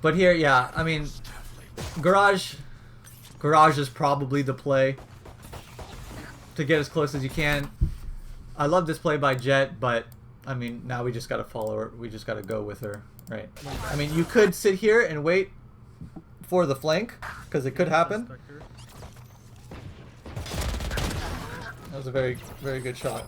But here, yeah, I mean, Garage is probably the play to get as close as you can. I love this play by Jet, but I mean, now we just gotta follow her. We just gotta go with her, right? I mean, you could sit here and wait for the flank, because it could happen. That was a very, very good shot.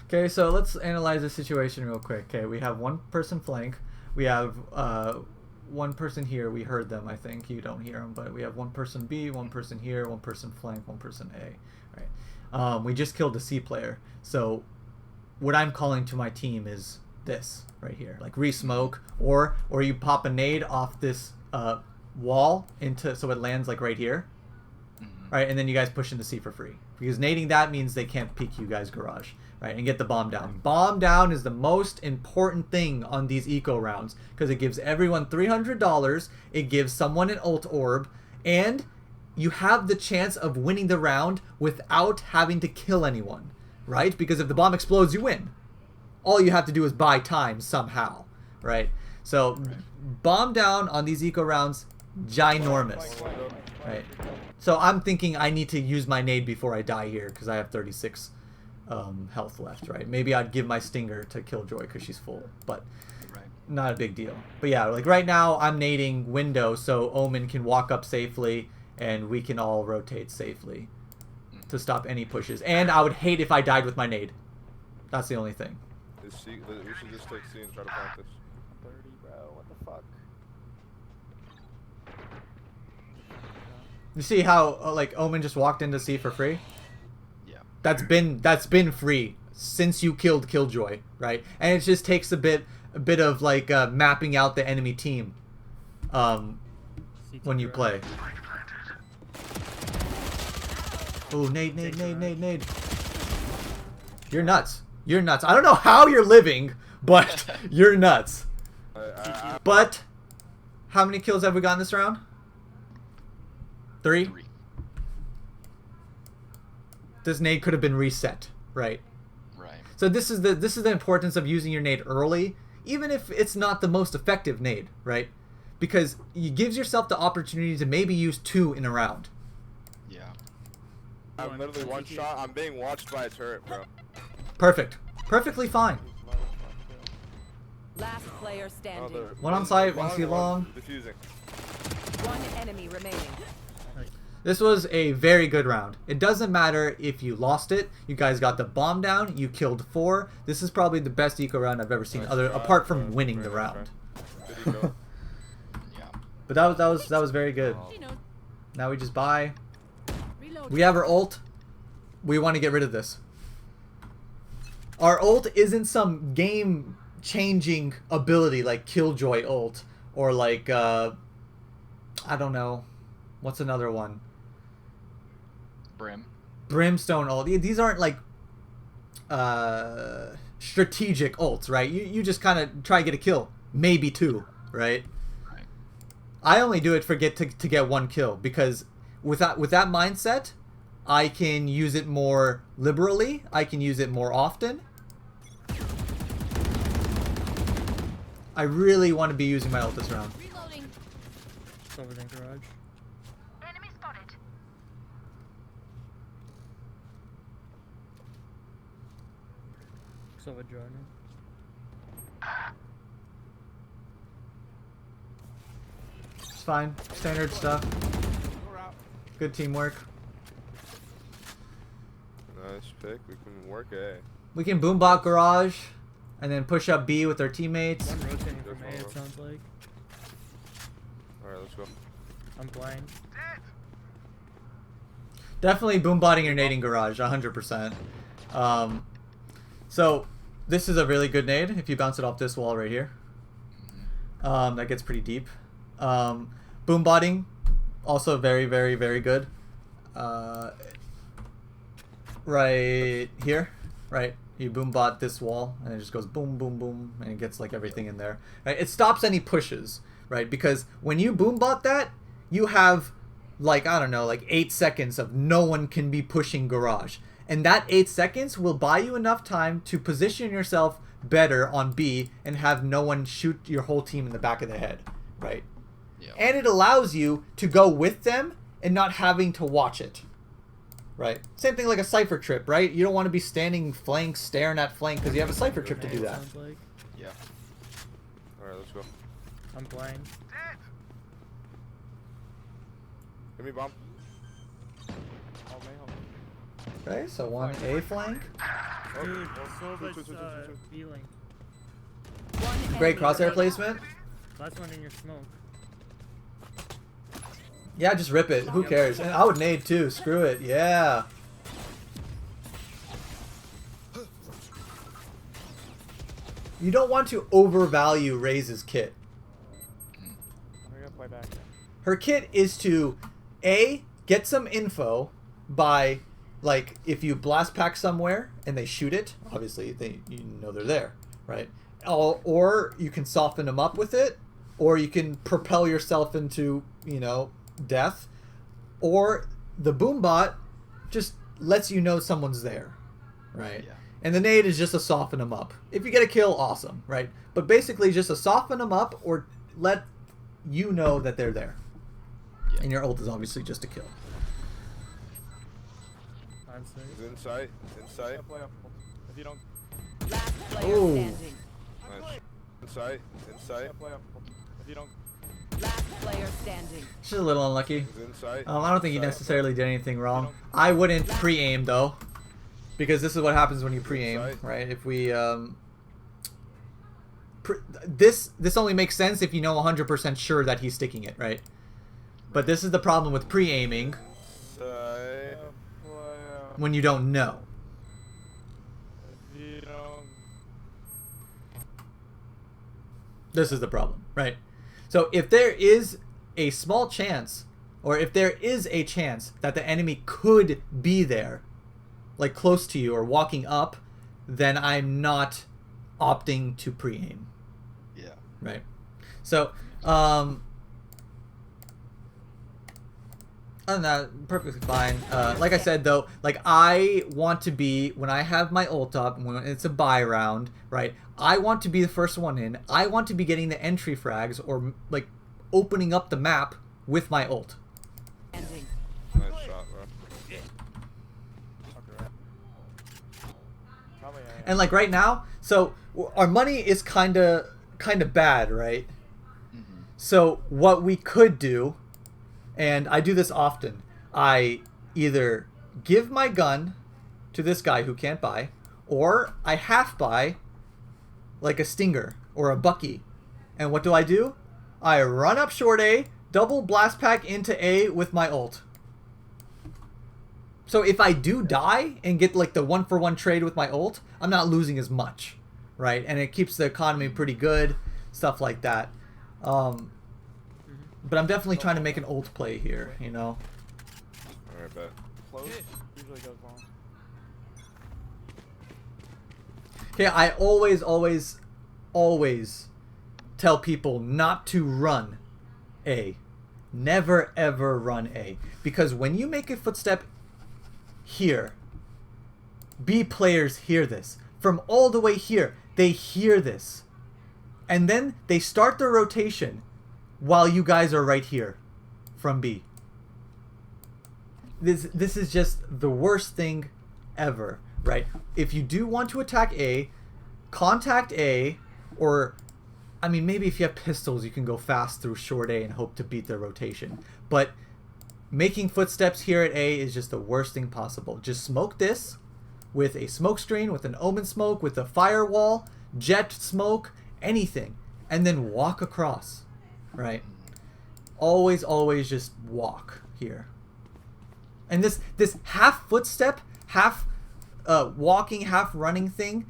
Okay, so let's analyze the situation real quick. Okay, we have one person flank. We have one person here. We heard them, I think. You don't hear them, but we have one person B, one person here, one person flank, one person A. Right. We just killed the C player. So what I'm calling to my team is this right here, like re-smoke, or you pop a nade off this wall into so it lands like right here, right, and then you guys push into C for free, because nading that means they can't peek you guys garage, right, and get the bomb down. Bomb down is the most important thing on these eco rounds, because it gives everyone $300, it gives someone an ult orb, and you have the chance of winning the round without having to kill anyone, right? Because if the bomb explodes, you win. All you have to do is buy time somehow, right? So bomb down on these eco rounds, ginormous, right? So I'm thinking I need to use my nade before I die here, because I have 36 health left, right? Maybe I'd give my stinger to Killjoy because she's full, but not a big deal. But yeah, like right now I'm nading window so Omen can walk up safely and we can all rotate safely to stop any pushes. And I would hate if I died with my nade. That's the only thing. We should just take C and try to plant this. 30, bro. What the fuck? You see how like Omen just walked into C for free? Yeah. That's been free since you killed Killjoy, right? And it just takes a bit of like mapping out the enemy team when you play. Oh, nade. You're nuts. You're nuts. I don't know how you're living, but you're nuts. But how many kills have we gotten this round? 3? This nade could have been reset, right? Right. So this is the importance of using your nade early, even if it's not the most effective nade, right? Because it gives yourself the opportunity to maybe use 2 in a round. Yeah. I'm literally one shot. I'm being watched by a turret, bro. Perfect. Perfectly fine. Last player standing. One on site, one C long. Diffusing. One enemy remaining. This was a very good round. It doesn't matter if you lost it. You guys got the bomb down. You killed 4. This is probably the best eco round I've ever seen, apart from winning the round. Yeah. But that was very good. Now we just buy. We have our ult. We want to get rid of this. Our ult isn't some game-changing ability like Killjoy ult or like I don't know, what's another one? Brimstone ult. These aren't like strategic ults, right? You just kind of try to get a kill, maybe 2, right? I only do it to get 1 kill, because with that mindset, I can use it more liberally. I can use it more often. I really want to be using my ult this round. Reloading. Over in garage. Enemy spotted. Silver Jordan. It's fine. Standard stuff. Good teamwork. Nice pick. We can work A. We can boombot garage and then push up B with our teammates. One rotating from A, it sounds like. Alright, let's go. I'm blind. Definitely boombotting your nading garage, 100%. So this is a really good nade if you bounce it off this wall right here. That gets pretty deep. Boombotting, also very, very, very good. Right here, right? You boombot this wall, and it just goes boom, boom, boom, and it gets like everything in there. Right? It stops any pushes, right? Because when you boombot that, you have like, I don't know, like 8 seconds of no one can be pushing garage. And that 8 seconds will buy you enough time to position yourself better on B and have no one shoot your whole team in the back of the head, right? Yeah. And it allows you to go with them and not having to watch it, right? Same thing like a Cypher trip, right? You don't want to be standing flank, staring at flank because you have a Cypher trip to do that. Sounds like. Yeah. Alright, let's go. I'm blind. Give me bomb. Okay, so one A flank. Oh, Dude, oh, Silva's two. feeling. One Great enemy crosshair remaining. placement. Last one in your smoke. Yeah, just rip it. Who cares? And I would nade too. Screw it. Yeah. You don't want to overvalue Raze's kit. I'm gonna play back. Her kit is to A, get some info by, like, if you blast pack somewhere and they shoot it, obviously you know they're there, right? Or you can soften them up with it, or you can propel yourself into, you know, death, or the boom bot just lets you know someone's there, right? Yeah. And the nade is just to soften them up. If you get a kill, awesome, right? But basically just to soften them up or let you know that they're there. Yeah. And your ult is obviously just a kill. I'm safe. He's in sight. In sight. If you don't. Last player Ooh. standing. Nice. In sight. In sight. If you don't. Last player standing. She's a little unlucky. He's in sight. I don't think you Sight. necessarily did anything wrong. I wouldn't pre-aim though, because this is what happens when you pre-aim, Sight. right? If we this only makes sense if you know 100% sure that he's sticking it, right? But this is the problem with pre-aiming Sight. when you don't know. This is the problem, right? So if there is a small chance, or if there is a chance that the enemy could be there, like close to you or walking up, then I'm not opting to pre-aim, Yeah. right? So, other than that, perfectly fine. Like I said though, like I want to be, when I have my ult up, when it's a buy round, right? I want to be the first one in. I want to be getting the entry frags or like opening up the map with my ult. Standing. Nice shot, bro. And like right now, so our money is kind of bad, right? Mm-hmm. So what we could do, and I do this often, I either give my gun to this guy who can't buy, or I half buy like a Stinger or a Bucky. And what do? I run up short A, double blast pack into A with my ult. So if I do die and get like the 1-for-1 trade with my ult, I'm not losing as much, right? And it keeps the economy pretty good, stuff like that. But I'm definitely trying to make an ult play here, you know? Alright, bet. Close usually goes long. Okay, I always tell people not to run A. Never ever run A. Because when you make a footstep here, B players hear this. From all the way here, they hear this. And then they start their rotation while you guys are right here from B. This is just the worst thing ever, right? If you do want to attack A, contact A, or I mean maybe if you have pistols you can go fast through short A and hope to beat their rotation. But making footsteps here at A is just the worst thing possible. Just smoke this with a smoke screen, with an omen smoke, with a firewall, jet smoke, anything, and then walk across, right? Always just walk here. And this half footstep, half walking, half running thing,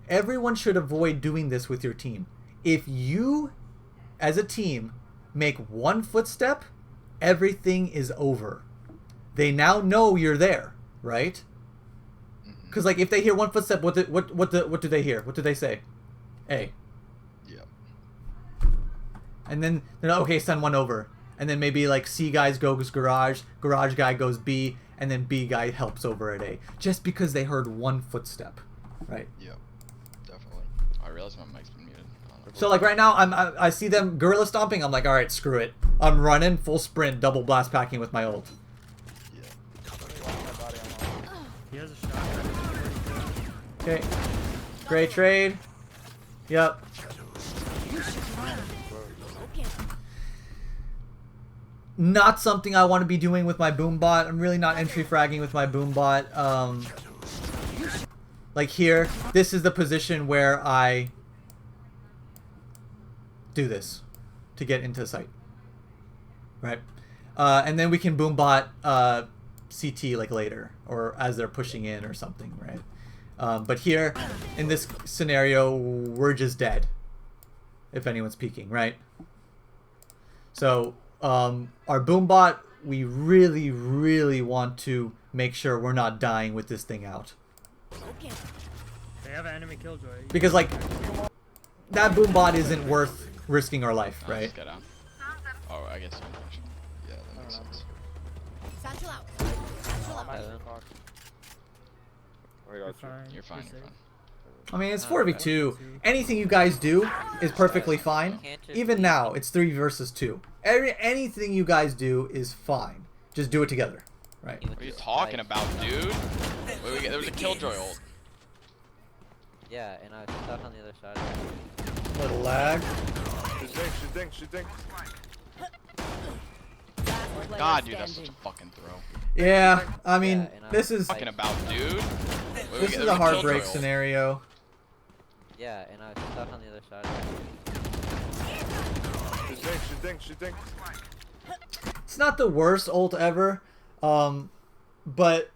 everyone should avoid doing this with your team. If you, as a team, make one footstep, everything is over. They now know you're there, right? Because like if they hear one footstep, what do they hear? What do they say? A. Yeah. And then they're like, okay, send one over. And then maybe like C guys goes garage guy goes B, and then B guy helps over at A, just because they heard one footstep, right? Yep. Definitely. I realize my mic's been muted. So like right now, I see them gorilla stomping. I'm like, all right, screw it. I'm running full sprint, double blast packing with my ult. Yeah. He has a shot. Okay, great trade. Yep. Not something I want to be doing with my boombot. I'm really not entry fragging with my boombot. Like here, this is the position where I do this to get into sight, right? And then we can boombot CT like later or as they're pushing in or something, right? But here, in this scenario, we're just dead if anyone's peeking, right? So our boombot, we really, really want to make sure we're not dying with this thing out. They have an enemy killjoy. Because like that boombot isn't worth risking our life, right? Just get out. Oh, I guess so. Yeah, that makes sense. Satchel out. You're fine. You're fine. You're fine. I mean, it's 4v2. Anything you guys do is perfectly fine. Even now, it's 3 versus 2. Anything you guys do is fine. Just do it together, right? What are you talking about, dude? There was a killjoy ult. Yeah, and I was stuck on the other side. Little lag. She think. God, dude, that's such a fucking throw. Yeah, I mean, Yeah, and this is Talking about, dude. this is There was a heartbreak killjoy ult. scenario. Yeah, and I was stuck on the other side. She think. It's not the worst ult ever, but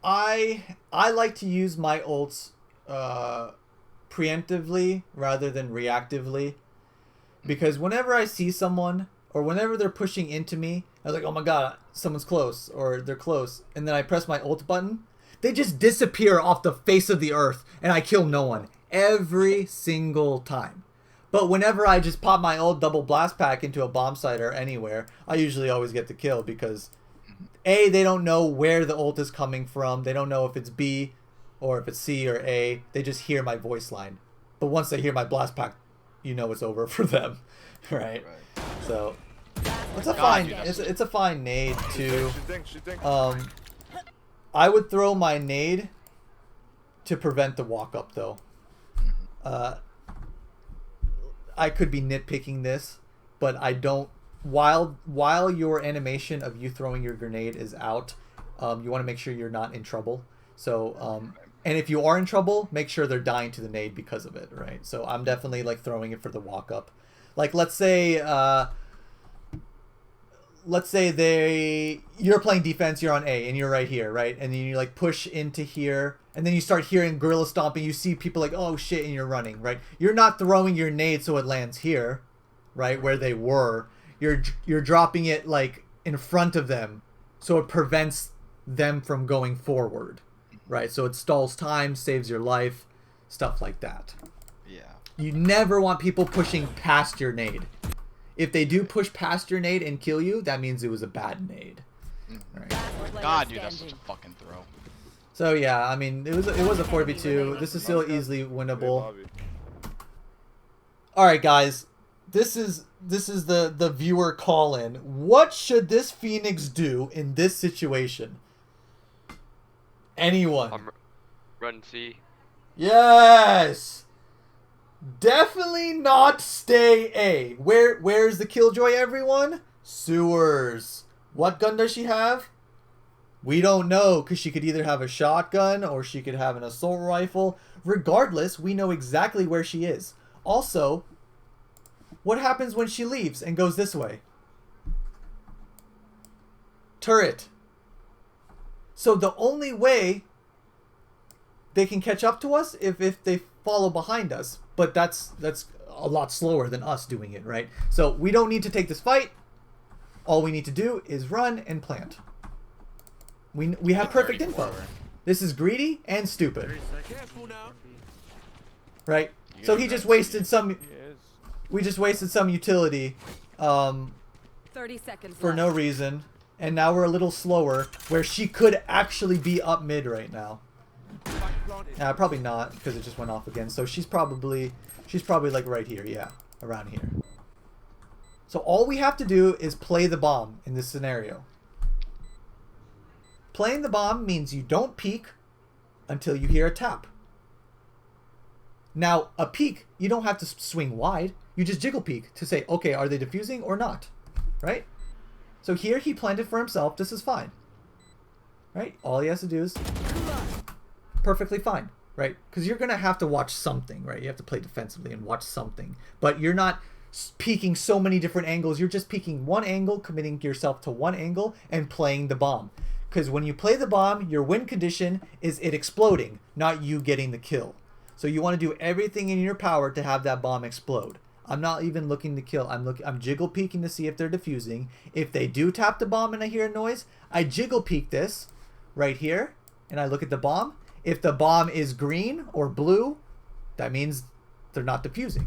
I like to use my ults preemptively rather than reactively, because whenever I see someone or whenever they're pushing into me, I was like, oh my god, someone's close or they're close, and then I press my ult button, they just disappear off the face of the earth and I kill no one every single time. But whenever I just pop my ult double blast pack into a bomb site or anywhere, I usually always get the kill because A, they don't know where the ult is coming from. They don't know if it's B or if it's C or A. They just hear my voice line. But once they hear my blast pack, you know it's over for them, right? So it's a fine, it's a fine nade too. She think. I would throw my nade to prevent the walk up though. I could be nitpicking this, but I don't. While your animation of you throwing your grenade is out, you want to make sure you're not in trouble. So, and if you are in trouble, make sure they're dying to the nade because of it, right? So I'm definitely like throwing it for the walk up. Like let's say you're playing defense, you're on A, and you're right here, right? And then you like push into here, and then you start hearing gorilla stomping. You see people like, oh shit, and you're running, right? You're not throwing your nade so it lands here, right, where they were. You're dropping it like in front of them, so it prevents them from going forward, right? So it stalls time, saves your life, stuff like that. Yeah. You never want people pushing past your nade. If they do push past your nade and kill you, that means it was a bad nade. Right. God, dude, that's such a fucking throw. So yeah, I mean, it was a 4v2. This is still easily winnable. All right, guys, this is the viewer call in. What should this Phoenix do in this situation? Anyone? Run C. Yes. Definitely not stay A. Where's the killjoy, everyone? Sewers. What gun does she have? We don't know, because she could either have a shotgun or she could have an assault rifle. Regardless, we know exactly where she is. Also, what happens when she leaves and goes this way? Turret. So the only way they can catch up to us if they follow behind us. But that's a lot slower than us doing it, right? So we don't need to take this fight. All we need to do is run and plant. We have perfect info. This is greedy and stupid. Right? So he just wasted some... We just wasted some utility 30 seconds for left. no reason. And now we're a little slower, where she could actually be up mid right now. Probably not, because it just went off again. So she's probably like right here, yeah, around here. So all we have to do is play the bomb in this scenario. Playing the bomb means you don't peek until you hear a tap. Now, a peek, you don't have to swing wide. You just jiggle peek to say, okay, are they defusing or not? Right? So here he planted for himself. This is fine. Right? All he has to do is perfectly fine. Right? Because you're going to have to watch something. Right? You have to play defensively and watch something. But you're not peeking so many different angles. You're just peeking one angle, committing yourself to one angle, and playing the bomb. Because when you play the bomb, your win condition is it exploding, not you getting the kill. So you want to do everything in your power to have that bomb explode. I'm not even looking to kill. I'm jiggle peeking to see if they're defusing. If they do tap the bomb and I hear a noise, I jiggle peek this right here and I look at the bomb. If the bomb is green or blue, that means they're not defusing.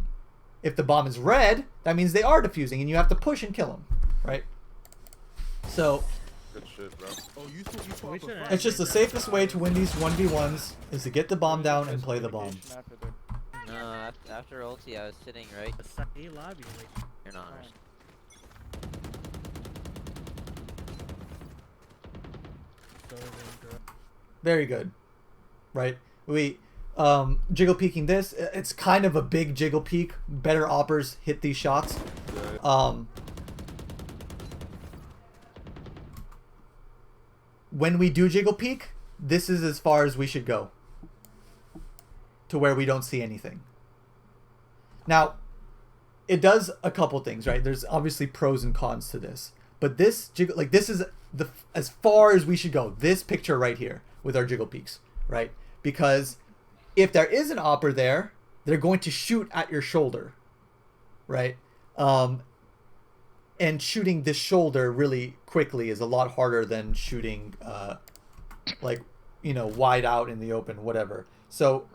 If the bomb is red, that means they are defusing and you have to push and kill them, right? So Good shit, bro. it's just the safest way to win these 1v1s is to get the bomb down and play the bomb. No, after ulti, I was sitting right. You're not understanding. Very good. Right? We jiggle peeking this. It's kind of a big jiggle peek. Better oppers hit these shots. When we do jiggle peek, this is as far as we should go. To where we don't see anything. Now, it does a couple things, right? There's obviously pros and cons to this. But this jiggle, like this is as far as we should go. This picture right here with our jiggle peeks, right? Because if there is an opper there, they're going to shoot at your shoulder, right? And shooting this shoulder really quickly is a lot harder than shooting, like, you know, wide out in the open, whatever. So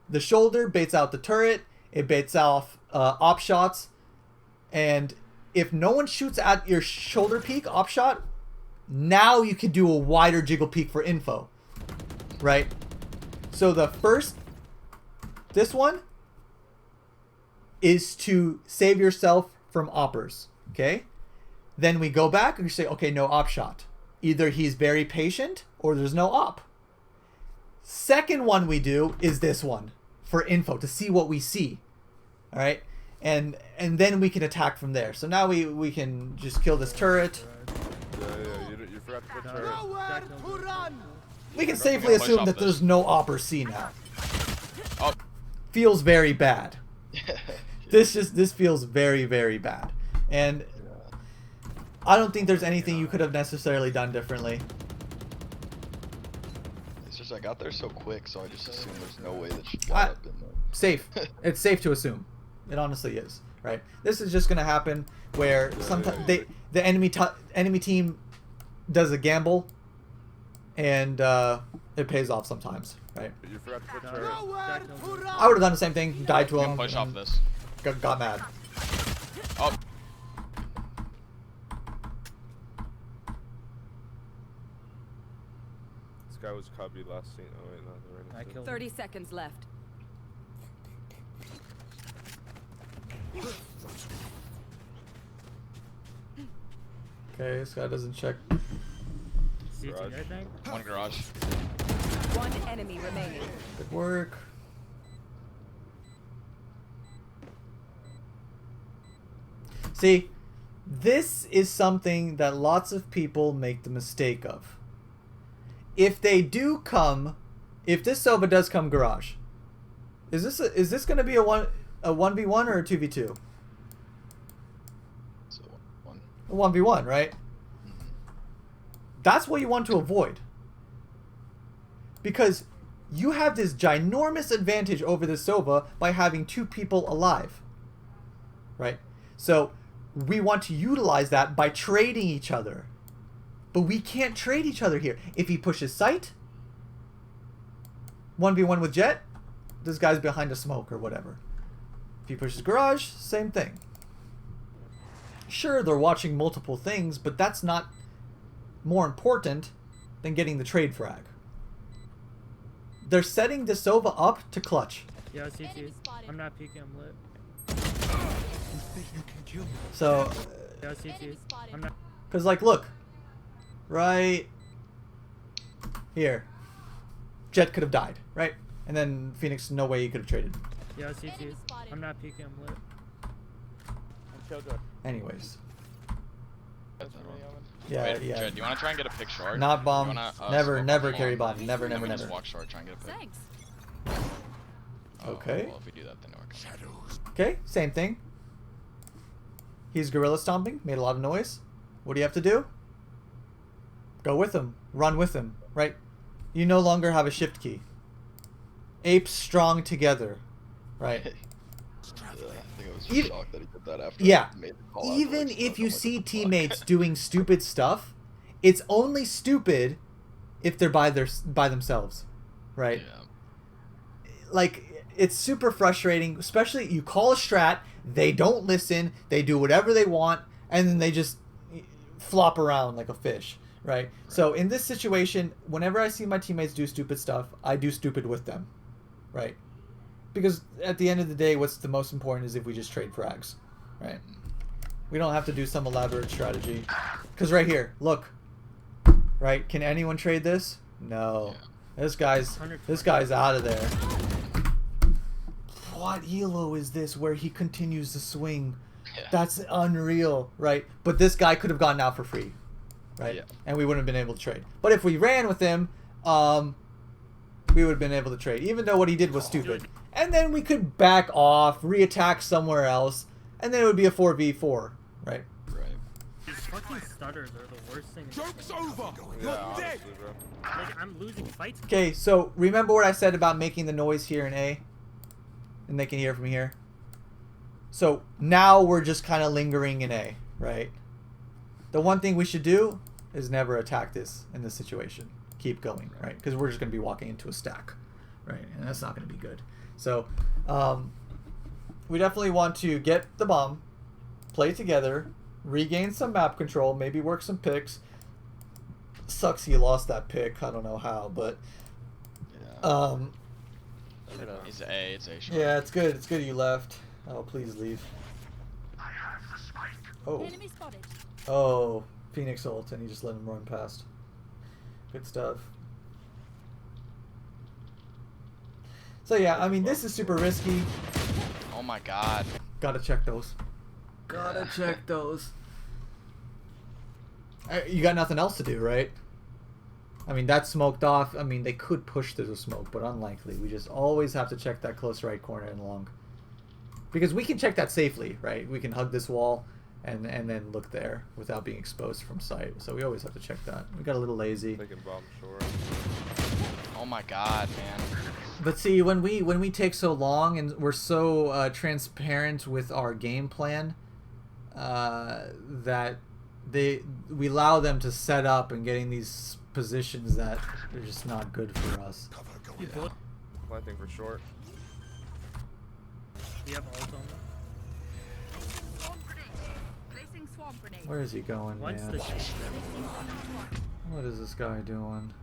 the shoulder baits out the turret. It baits off op shots. And if no one shoots at your shoulder peek op shot, now you can do a wider jiggle peek for info, right? So the first, this one, is to save yourself from oppers, okay? Then we go back and we say, okay, no op shot. Either he's very patient or there's no op. Second one we do is this one for info to see what we see. All right, and then we can attack from there. So now we can just kill this turret. You forgot to put turret. We can safely assume that there's no opper C now. Feels very bad. This feels very, very bad. And I don't think there's anything you could have necessarily done differently. It's just I got there so quick, so I just assumed there's no way that she got up in there. Safe. It's safe to assume. It honestly is, right? This is just gonna happen where sometimes the enemy team does a gamble, and it pays off sometimes, right? You forgot to put turret. I would have done the same thing. Died to him. Push off this. Got mad. Oh. This guy was cubby last scene. Oh wait, no, they're I killed 30 seconds left. Okay, this guy doesn't check. CT, I think. One garage. One enemy remaining. Good work. See, this is something that lots of people make the mistake of. If they do come, if this Sova does come garage, is this going to be a 1v1 or a 2v2? So one. A 1v1, right? That's what you want to avoid. Because you have this ginormous advantage over the Sova by having two people alive. Right? So we want to utilize that by trading each other. But we can't trade each other here. If he pushes sight, 1v1 with Jet, this guy's behind a smoke or whatever. If he pushes garage, same thing. Sure, they're watching multiple things, but that's not more important than getting the trade frag. They're setting DeSova up to clutch. Yeah, CT. I'm not peeking, I'm lit. So, Yeah, CT. I'm not. because like, look, right here, Jet could have died, right? And then Phoenix, no way he could have traded. Yeah, CT. I'm not peeking, I'm lit. Anyways. Got that one. Yeah, Wait, yeah. Jed, do you want to try and get a pick short? Not bomb. You wanna, Never, smoke never on carry long? bomb. Never, And then never, we just never. walk short, try and get a pick. Thanks. Oh, Okay. Well, if we do that, then it works. Okay, same thing. He's gorilla stomping, made a lot of noise. What do you have to do? Go with him. Run with him, right? You no longer have a shift key. Apes strong together, right? Yeah, I think I was Even- shocked that he did that after Yeah. I made the call out, Even like, if you I'm like, see what the fuck? teammates doing stupid stuff, it's only stupid if they're by themselves, right? Yeah. Like, it's super frustrating, especially you call a strat, they don't listen, they do whatever they want, and then they just flop around like a fish, right? So in this situation, whenever I see my teammates do stupid stuff, I do stupid with them, right? Because at the end of the day, what's the most important is if we just trade frags, right? We don't have to do some elaborate strategy. Because right here, look, right? Can anyone trade this? No. This guy's out of there. What elo is this where he continues to swing? Yeah. That's unreal, right? But this guy could have gotten out for free, right? Yeah. And we wouldn't have been able to trade. But if we ran with him, we would have been able to trade, even though what he did was stupid. And then we could back off, re-attack somewhere else, and then it would be a 4v4, right? Right. These fucking stutters are the worst thing. Joke's over! Yeah, You're honestly, dead! bro. Like, I'm losing fights. Okay, so remember what I said about making the noise here in A? And they can hear from here? So now we're just kind of lingering in A, right? The one thing we should do is never attack this in this situation. Keep going, right? Because we're just going to be walking into a stack, right? And that's not going to be good. So we definitely want to get the bomb, play together, regain some map control, maybe work some picks. Sucks he lost that pick. I don't know how, but Yeah. It's A, it's A short. yeah, it's good. It's good you left. Oh, please leave. Oh, Enemy spotted. oh, Phoenix ult, and he just let him run past. Good stuff. So yeah, I mean, this is super risky. Oh my god. Gotta check those. Gotta check those. You got nothing else to do, right? I mean, that's smoked off. I mean, they could push through the smoke, but unlikely. We just always have to check that close right corner and long. Because we can check that safely, right? We can hug this wall and then look there without being exposed from sight. So we always have to check that. We got a little lazy. Taking bomb short. Oh my god, man. But see, when we take so long and we're so transparent with our game plan, that we allow them to set up and getting these positions that are just not good for us. You both. Planting for short. We have ult on them. Swarm grenade. Placing swarm grenade. Where is he going, Once man? the shade. What is this guy doing?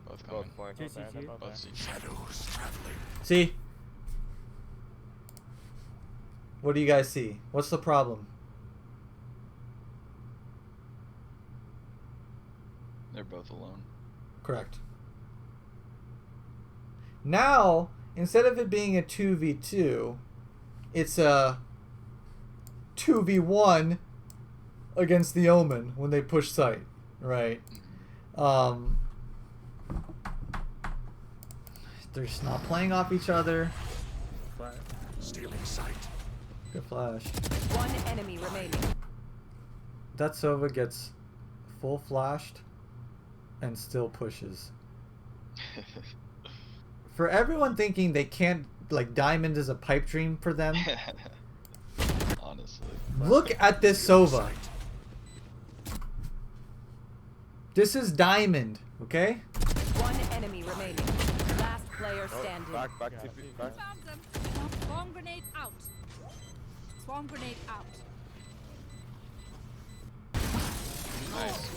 Both Both coming. flanking. JCT. Both C. See? What do you guys see? What's the problem? They're both alone. Correct. Now, instead of it being a 2v2, it's a 2v1 against the Omen when they push site, right? They're just not playing off each other. Flat. Stealing sight. Good flash. One enemy remaining. That Sova gets full flashed and still pushes. For everyone thinking they can't, like, Diamond is a pipe dream for them, Honestly. look at this Sova. This is Diamond, okay? One enemy remaining. Last player standing. Back, TP, back. Found them. Swarm grenade out. Swarm grenade out. Nice.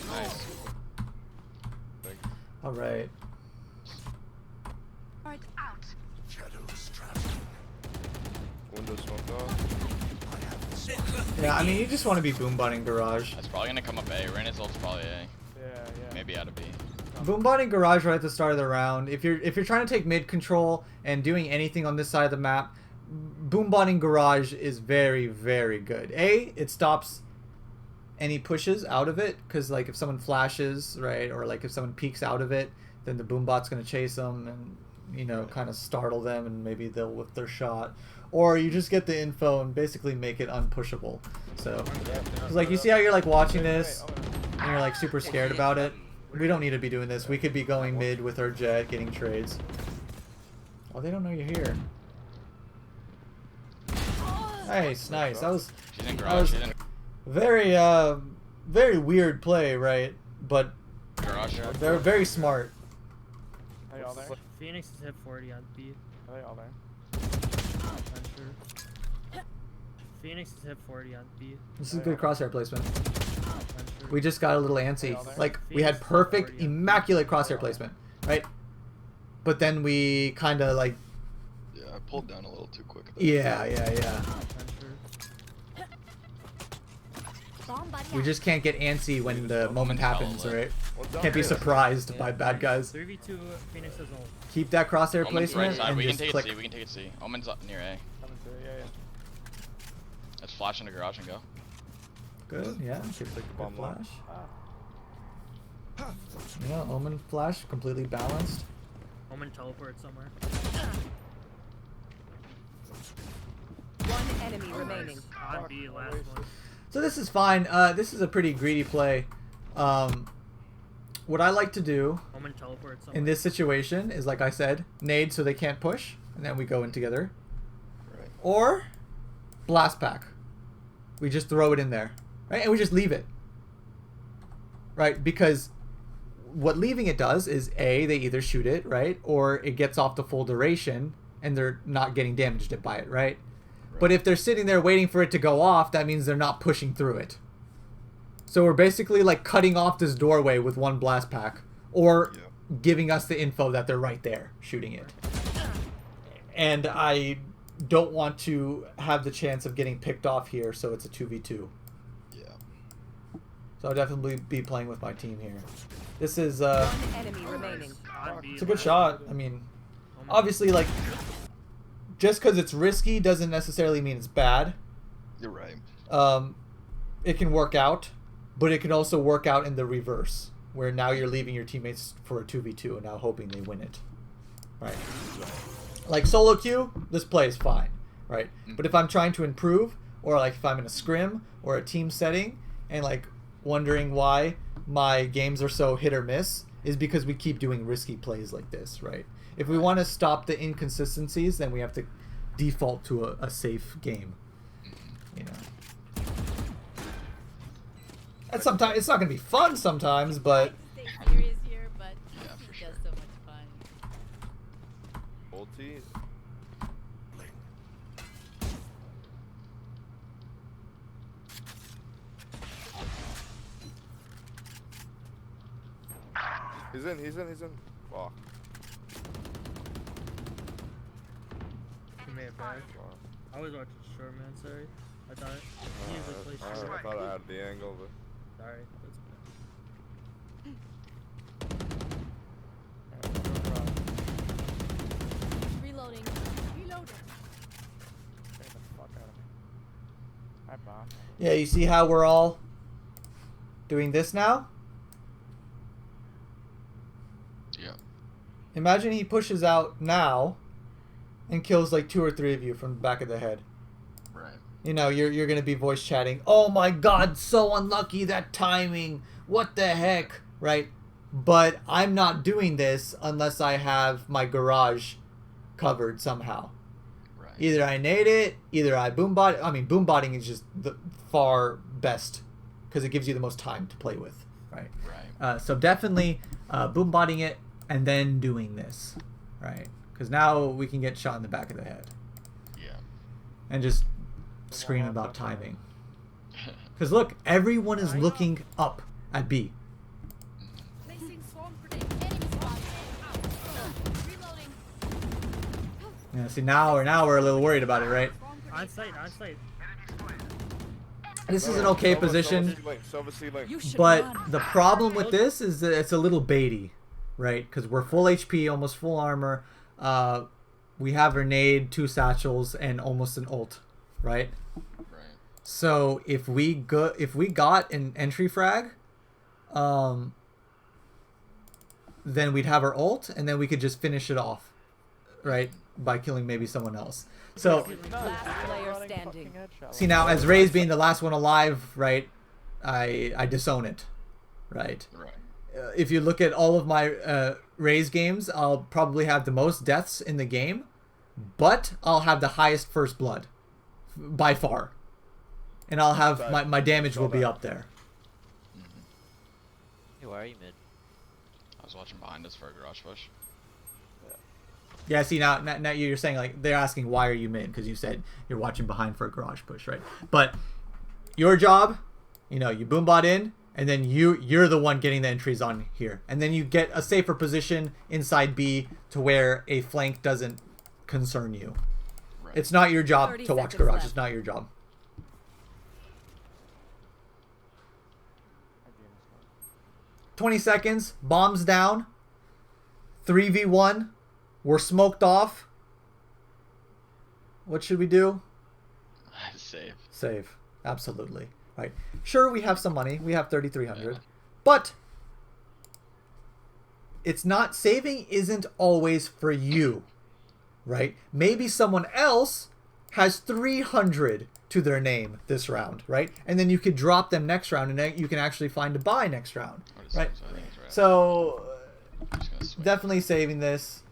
Nice. All right. Windows smoked off. Yeah, I mean, you just want to be boom-botting garage. That's probably gonna come up A. Rena's ult's probably A. Yeah, yeah. Maybe out of B. Boom-botting garage right at the start of the round. If you're trying to take mid control and doing anything on this side of the map, boom-botting garage is very, very good. A, it stops any pushes out of it, because like if someone flashes, right, or like if someone peeks out of it, then the boombot's gonna chase them and, you know, kind of startle them, and maybe they'll whip their shot. Or you just get the info and basically make it unpushable. So, 'cause like you see how you're like watching this and you're like super scared about it. We don't need to be doing this. We could be going mid with our jet, getting trades. Oh, they don't know you're here. Nice, nice. That was She's in garage. She's in very, very weird play, right? But garage. they're very smart. Are y'all there? Phoenix is hit 40 on B. Are they all there? Unsure. Phoenix is hit 40 on B. This is good crosshair placement. Unsure. We just got a little antsy. Like, we had perfect, immaculate crosshair placement, right? But then we kind of like... Yeah, I pulled down a little too quick. Yeah. Unsure. We just can't get antsy when the moment happens, right? Can't be surprised by bad guys. 3v2 Phoenix is ult. Keep that crosshair Omen's right placement side. and We can just take click. it C. We can take it C. Omen's up near A. Coming through, yeah, Let's flash into garage and go. Good, yeah. Keep the Bomb flash. Ah. Yeah, Omen flash, completely balanced. Omen teleport somewhere. One enemy remaining. On B, last one. So this is fine. This is a pretty greedy play. What I like to do Omen teleport somewhere. in this situation is, like I said, nade so they can't push, and then we go in together. Right. Or blast pack. We just throw it in there, right? And we just leave it, right? Because what leaving it does is A, they either shoot it, right? Or it gets off the full duration and they're not getting damaged by it, right? But if they're sitting there waiting for it to go off, that means they're not pushing through it. So we're basically like cutting off this doorway with one blast pack, or giving us the info that they're right there shooting it. And I don't want to have the chance of getting picked off here, so it's a 2v2. Yeah. So I'll definitely be playing with my team here. This is One enemy remaining. On B, it's a good last shot. one. I mean, Omen. obviously, like, just because it's risky doesn't necessarily mean it's bad. You're right. It can work out, but it can also work out in the reverse, where now you're leaving your teammates for a 2v2 and now hoping they win it. Right. Like solo queue, this play is fine, right? But if I'm trying to improve, or like if I'm in a scrim or a team setting, and like wondering why my games are so hit or miss, is because we keep doing risky plays like this, right? If we want to stop the inconsistencies, then we have to default to a safe game, you know. And sometimes it's not going to be fun sometimes, but Stay serious here, but Yeah, for he sure. does so much fun. Ulti. He's in. Fuck. He may have died. I was watching short, man. Sorry. I thought he usually plays short. I thought I had the angle, but Sorry. That's Reloading. Reloading. get the fuck out of me. Hi, Bob. yeah, you see how we're all doing this now? Yeah. Imagine he pushes out now and kills like 2 or 3 of you from the back of the head. Right. You know, you're gonna be voice chatting. Oh my god, so unlucky, that timing. What the heck, right? But I'm not doing this unless I have my garage covered somehow. Right. Either I nade it, either I boombot. I mean, boombotting is just the far best because it gives you the most time to play with, right? Right. So definitely boombotting it and then doing this, right? Because now we can get shot in the back of the head Yeah. and just scream about timing. Because look, everyone is looking up at B. Placing swarm grenade. Enemy spotted. Reloading. Yeah, see now we're a little worried about it, right? Swarm On grenade. site, on site. This is an okay position, You should but run. the problem with this is that it's a little baity, right? Because we're full HP, almost full armor. We have a nade, 2 satchels, and almost an ult, right? Right. So if we got an entry frag, then we'd have our ult, and then we could just finish it off, right? By killing maybe someone else. So Last player standing. see now, as Raze being the last one alive, right? I disown it, right? Right. If you look at all of my Raze games, I'll probably have the most deaths in the game, but I'll have the highest first blood by far, and I'll have my damage will be up there. Hey, why are you mid? I was watching behind us for a garage push. Yeah, see now you're saying like they're asking why are you mid because you said you're watching behind for a garage push, right? But your job, you boombot in, and then you're the one getting the entries on here, and then you get a safer position inside B to where a flank doesn't concern you. Right. It's not your job 30 to watch seconds garage. left. It's not your job. 20 seconds. Bombs down. 3v1. We're smoked off. What should we do? Save. Save. Absolutely. Right. Sure, we have some money. We have 3,300. Yeah. But it's not, saving isn't always for you. Right? Maybe someone else has 300 to their name this round, right? And then you could drop them next round, and then you can actually find a buy next round, right? So I think it's right. So I'm just gonna swing. definitely saving this,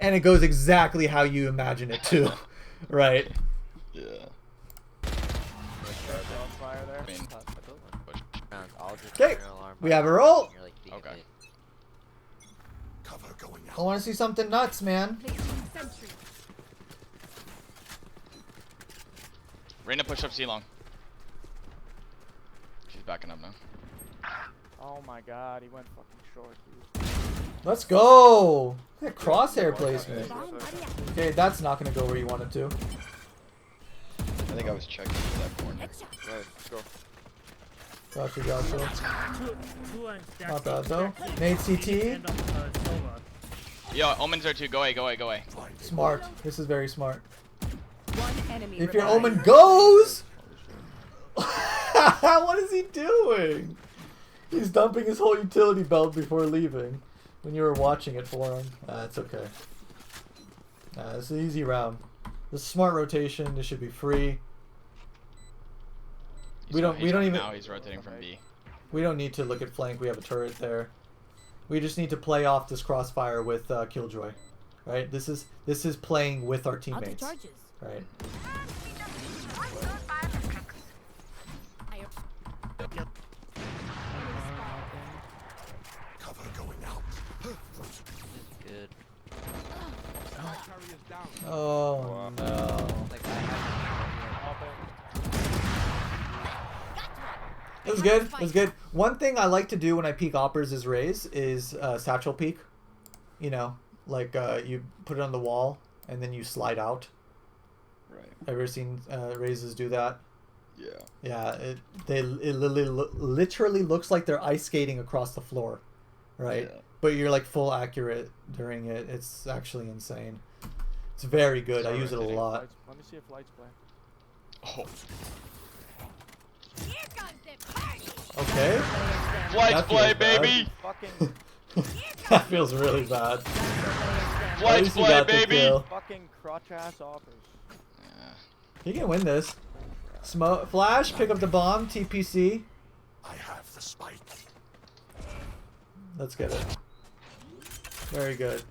and it goes exactly how you imagine it to, right? Yeah. Fire there. I mean, push. I'll just Okay, turn an alarm we by have a now, roll. and you're, like, being a Okay. bitch. I want to see something nuts, man. Placing sentry. Reyna push up C long. She's backing up now. Oh my god, he went fucking short, dude. Let's go. Look at crosshair placement. Bomb buddy. Okay, that's not going to go where you want it to. I think I was checking for that corner. Headshot. Right, let's go. Gotcha. Two on stack. Not bad though. Nade CT. And on Sova. Yo, Omen's there too. Go away, go away, go away. Smart. This is very smart. One enemy If your remaining. omen goes, what is he doing? He's dumping his whole utility belt before leaving. When you were watching it for him, it's okay. It's an easy round. This is smart rotation. This should be free. We don't even. Now he's rotating from B. We don't need to look at flank. We have a turret there. We just need to play off this crossfire with Killjoy, right? This is playing with our Out of teammates, charges. right? Good. Oh no. Like, I have It was good. It was good. One thing I like to do when I peek oppers is Raze is satchel peek. You know, like you put it on the wall and then you slide out. Right. Ever seen Razes do that? Yeah. Yeah, it literally looks like they're ice skating across the floor, right? Yeah. But you're like full accurate during it. It's actually insane. It's very good. I Sorry, use it a rotating. lot. Lights, let me see if lights play. Oh. Here comes the party. Okay. Flights That play, feels bad. baby! Fucking, That feels really bad. At Flights least you play, got the baby! kill. fucking crotch ass offers. Yeah. You can win this. Smoke flash, pick up the bomb, TPC. I have the spike. Let's get it. Very good.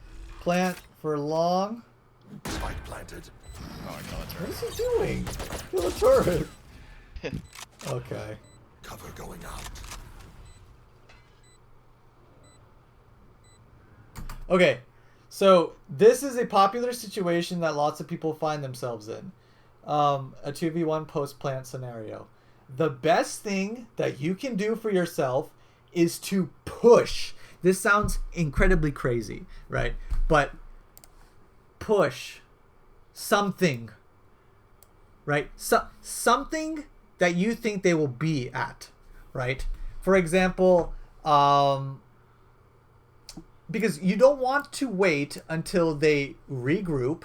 Plant for long. Spike planted. Oh, I kill What it. is he doing? Kill a turret. Okay. Cover going out. Okay. So this is a popular situation that lots of people find themselves in. a 2v1 post plant scenario. The best thing that you can do for yourself is to push. This sounds incredibly crazy, right? But push something, right? Something that you think they will be at, right? For example, because you don't want to wait until they regroup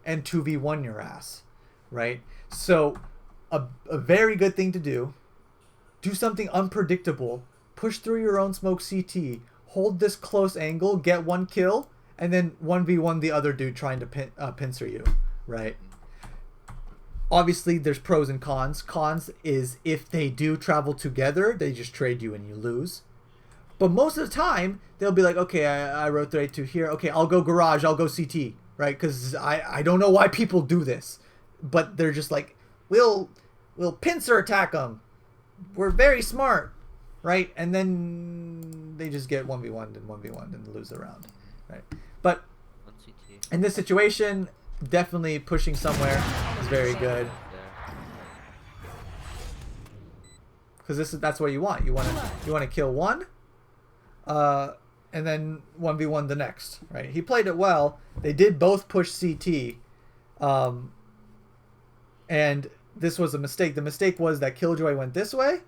and 2v1 your ass, right? So a very good thing to do something unpredictable, push through your own smoke CT, hold this close angle, get one kill, and then 1v1 the other dude trying to pincer you, right? Obviously, there's pros and cons. Cons is if they do travel together, they just trade you and you lose. But most of the time, they'll be like, okay, I rotate to here. Okay, I'll go garage, I'll go CT, right? Because I don't know why people do this. But they're just like, we'll pincer attack them. We're very smart, right? And then they just get 1v1 and 1v1 and lose the round, right? But in this situation, definitely pushing somewhere is very good. Because that's what you want. You want to kill one, and then 1v1 the next, right? He played it well. They did both push CT, and this was a mistake. The mistake was that Killjoy went this way,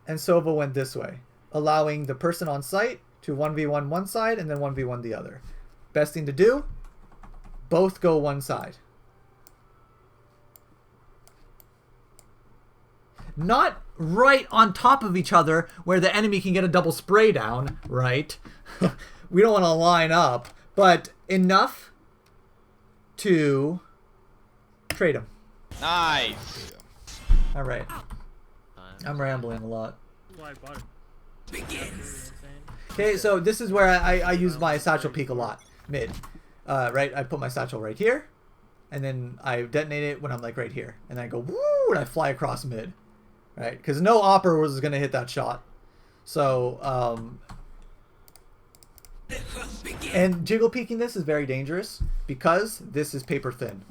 and Sova went this way, allowing the person on site to 1v1 one side and then 1v1 the other. Best thing to do, both go one side. Not right on top of each other where the enemy can get a double spray down, right? We don't want to line up, but enough to trade them. Nice. All right. I'm rambling a lot. Okay, so this is where I use my satchel peek a lot. Mid. Right? I put my satchel right here, and then I detonate it when I'm like right here. And then I go, woo, and I fly across mid. Right? Because no opper was going to hit that shot. So, and jiggle peeking this is very dangerous because this is paper thin.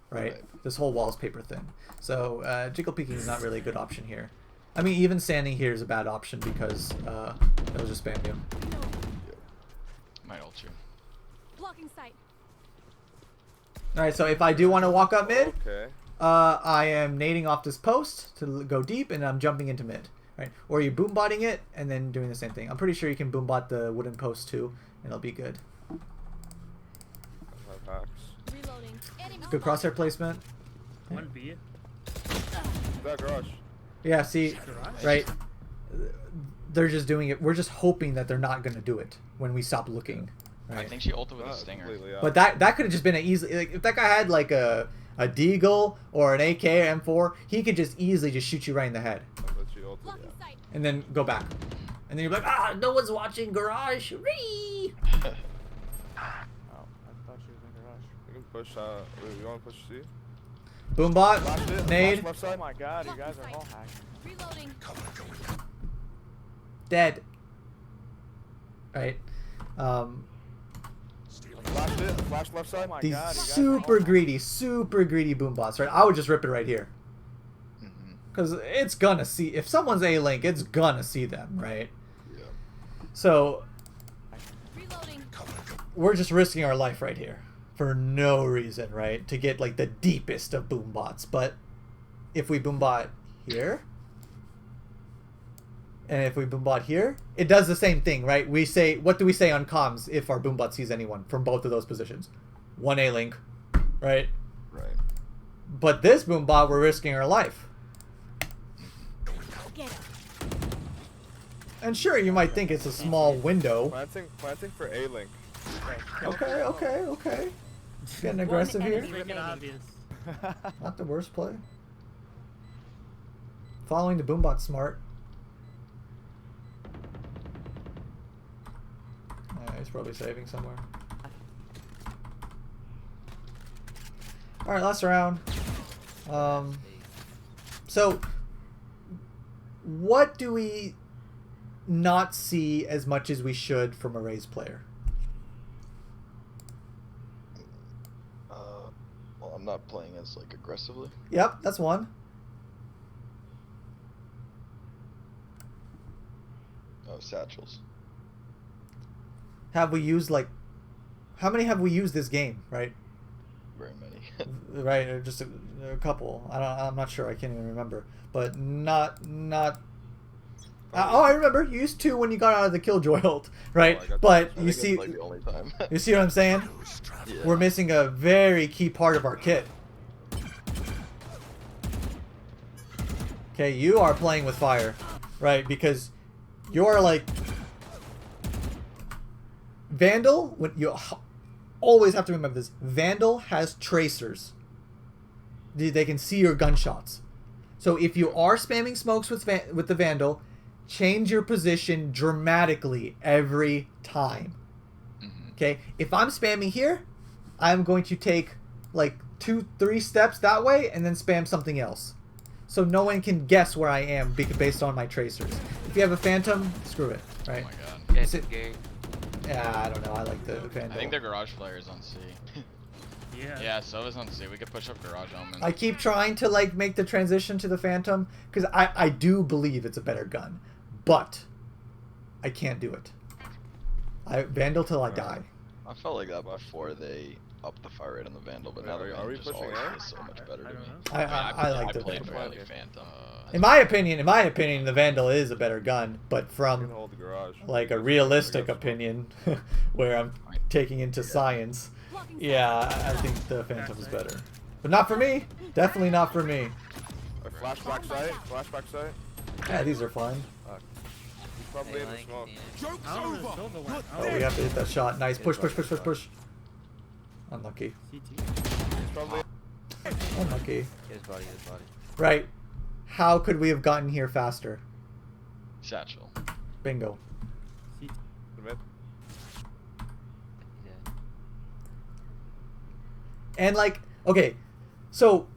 Right? This whole wall is paper thin. So, jiggle peeking is not really a good option here. I mean, even standing here is a bad option because it'll just spam you. Might ult you. Blocking sight. Alright, so if I do want to walk up mid, Okay. I am nading off this post to go deep, and I'm jumping into mid. Right? Or you're boombotting it, and then doing the same thing. I'm pretty sure you can boombot the wooden post too, and it'll be good. Reloading. Enemy Good crosshair placement. 1B. That garage. Yeah, see, right? They're just doing it. We're just hoping that they're not going to do it when we stop looking. Right? I think she ulted with a stinger. But that could have just been an easy. Like, if that guy had like a deagle or an AK or M4, he could just easily just shoot you right in the head. blocking sight. And then go back. And then you're like, ah, no one's watching garage. Ree! Oh, I thought she was in garage. You can push, you want to push C? Boombot, Flash it, nade, flash left Oh side. my god, you guys are all hacked. Reloading. dead. Right? Flash it, flash left side. Oh my These god, you guys are super all greedy boombots, right? I would just rip it right here. Because it's gonna see, if someone's A-Link, it's gonna see them, right? Yeah. So, Reloading. we're just risking our life right here. For no reason, right? To get, like, the deepest of boombots. But, if we boombot here, and if we boombot here, it does the same thing, right? We say, what do we say on comms if our boombot sees anyone from both of those positions? One A-Link, right? Right. But this boombot, we're risking our life. Get him. And sure, you might think it's a small window. Planting for A-Link. Okay. Getting aggressive here. Make it obvious. Not the worst play. Following the boombot smart. He's probably saving somewhere. Alright, last round. So, what do we not see as much as we should from a Raze player? Well, I'm not playing as like aggressively. Yep, that's one. Oh, satchels. Have we used like? How many have we used this game? Right. Very many. Right, or just a couple. I'm not sure. I can't even remember. But not. Oh, I remember. You used 2 when you got out of the Killjoy ult, right? But you see, like the only time. you see what I'm saying? Yeah. We're missing a very key part of our kit. Okay, you are playing with fire, right? Because you're like Vandal. When you always have to remember this, Vandal has tracers. They can see your gunshots. So if you are spamming smokes with the Vandal, change your position dramatically every time. Okay? If I'm spamming here, I'm going to take like 2-3 steps that way and then spam something else. So no one can guess where I am based on my tracers. If you have a Phantom, screw it, right? Oh my god. Yeah, I don't know. I like the Vandal. I think the garage player is on C. Yeah. Yeah, so is on C. We could push up garage element. I keep trying to like make the transition to the Phantom because I do believe it's a better gun, but I can't do it. Vandal till I die. I felt like that before they upped the fire rate on the Vandal, but now the Are we Vandal just pushing always A? feels so much better to me. I like the played Vandal. for Phantom. In my opinion, the Vandal is a better gun, but You from can hold the garage. like a realistic opinion, where I'm taking into science, yeah, I think the Phantom's better. But not for me. Definitely not for me. A flashback sight. Flashback sight. Yeah, these are fine. He's probably in the smoke. I don't know where Silva went. Oh, we have to hit that shot. Nice. Push, push, push, push, push. Unlucky. He's probably. Unlucky. His body. Right. How could we have gotten here faster? Satchel. Bingo. The mid. Yeah. And like, okay, so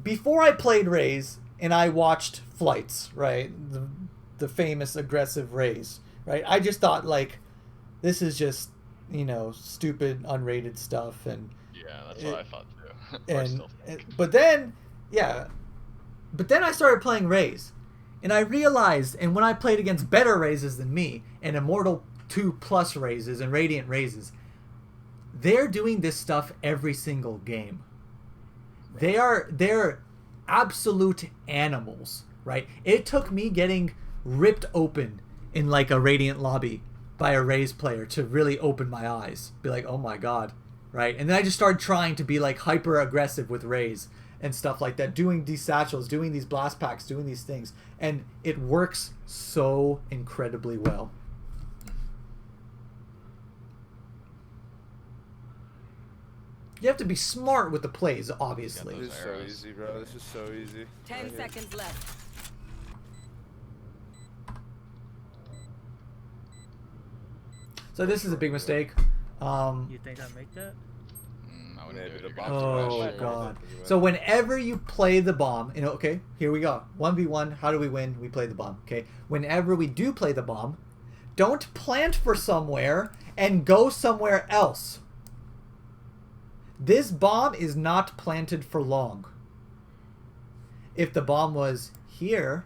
before I played Raze and I watched Flights, right, the famous aggressive Raze, right, I just thought like, this is just, you know, stupid unrated stuff, and Yeah, that's what I thought too. but then I started playing Raze, and I realized, and when I played against better Razes than me, and Immortal 2 plus Razes and Radiant Razes, they're doing this stuff every single game. They're absolute animals, right? It took me getting ripped open in like a Radiant lobby by a Raze player to really open my eyes, be like, oh my god, right? And then I just started trying to be like hyper aggressive with Raze and stuff like that, doing these satchels, doing these blast packs, doing these things, and it works so incredibly well. You have to be smart with the plays, obviously. This is so easy, bro. This is so easy. 10 Right here. seconds left. So this is a big mistake. You think I make that? I wouldn't Maybe do the it. box Oh rush. god. So whenever you play the bomb, you know, okay, here we go. 1v1, how do we win? We play the bomb, okay? Whenever we do play the bomb, don't plant for somewhere and go somewhere else. This bomb is not planted for long. If the bomb was here,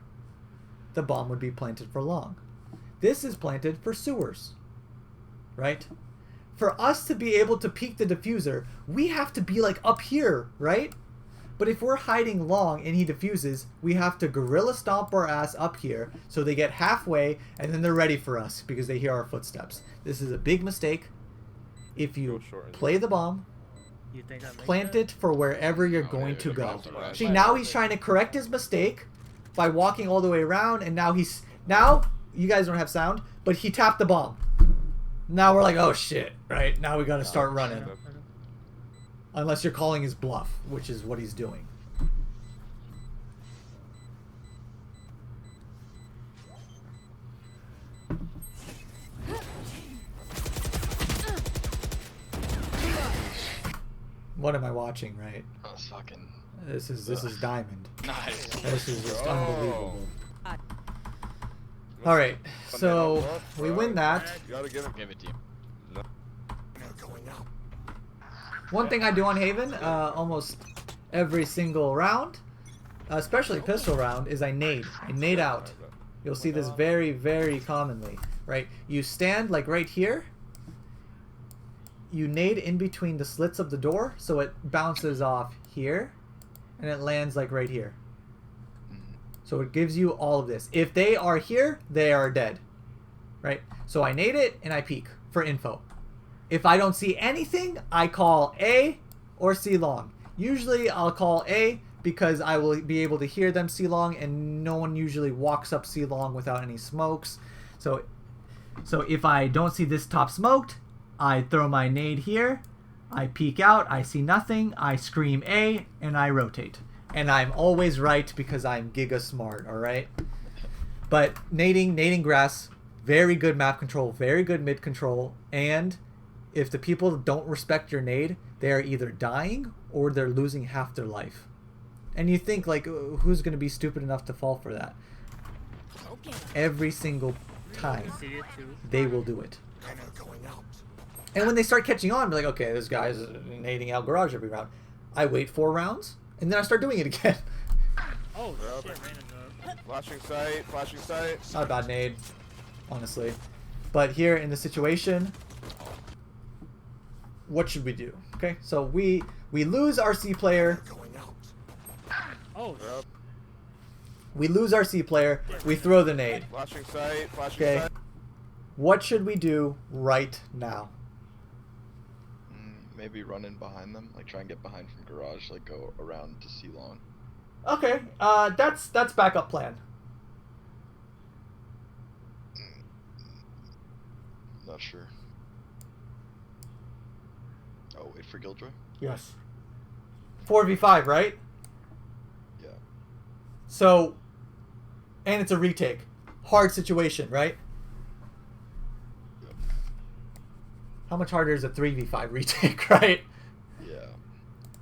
the bomb would be planted for long. This is planted for sewers, right? For us to be able to peek the diffuser, we have to be like up here, right? But if we're hiding long and he diffuses, we have to gorilla stomp our ass up here so they get halfway and then they're ready for us because they hear our footsteps. This is a big mistake. If you play the bomb, You think I make plant that? it for wherever you're Oh, going yeah, to the go. bomb's right. See, now he's trying to correct his mistake by walking all the way around, and now you guys don't have sound, but he tapped the bomb. Now we're like, oh shit, right? Now we gotta start running. Unless you're calling his bluff, which is what he's doing. What am I watching, right? That's fucking This is diamond. nice. This is just Oh. unbelievable. All right, so we win that. You gotta give him. Give it to you. They're going up. One thing I do on Haven, almost every single round, especially pistol round, is I nade. I nade out. You'll see this very, very commonly, right? You stand like right here. You nade in between the slits of the door, so it bounces off here, and it lands like right here. So it gives you all of this. If they are here, they are dead, right? So I nade it and I peek for info. If I don't see anything, I call A or C long. Usually I'll call A because I will be able to hear them C long, and no one usually walks up C long without any smokes. So if I don't see this top smoked, I throw my nade here, I peek out, I see nothing, I scream A, and I rotate. And I'm always right because I'm giga smart, alright? But nading grass, very good map control, very good mid control, and if the people don't respect your nade, they are either dying or they're losing half their life. And you think, like, who's going to be stupid enough to fall for that? Every single time, they will do it. And when they start catching on, be like, okay, this guy's nading out garage every round. I wait 4 rounds, and then I start doing it again. Oh, shit, random. Flashing sight, flashing sight. Not a bad nade, honestly. But here in the situation, what should we do? Okay, so we lose our C player. Oh, Yep. We lose our C player. We throw the nade. Flashing sight, flashing Okay. sight. What should we do right now? Maybe run in behind them, like try and get behind from garage, like go around to C long. Okay, that's backup plan. Not sure. Oh, wait for Giljoy? Yes. 4v5, right? Yeah. So, and it's a retake. Hard situation, right? Yep. How much harder is a 3v5 retake, right? Yeah.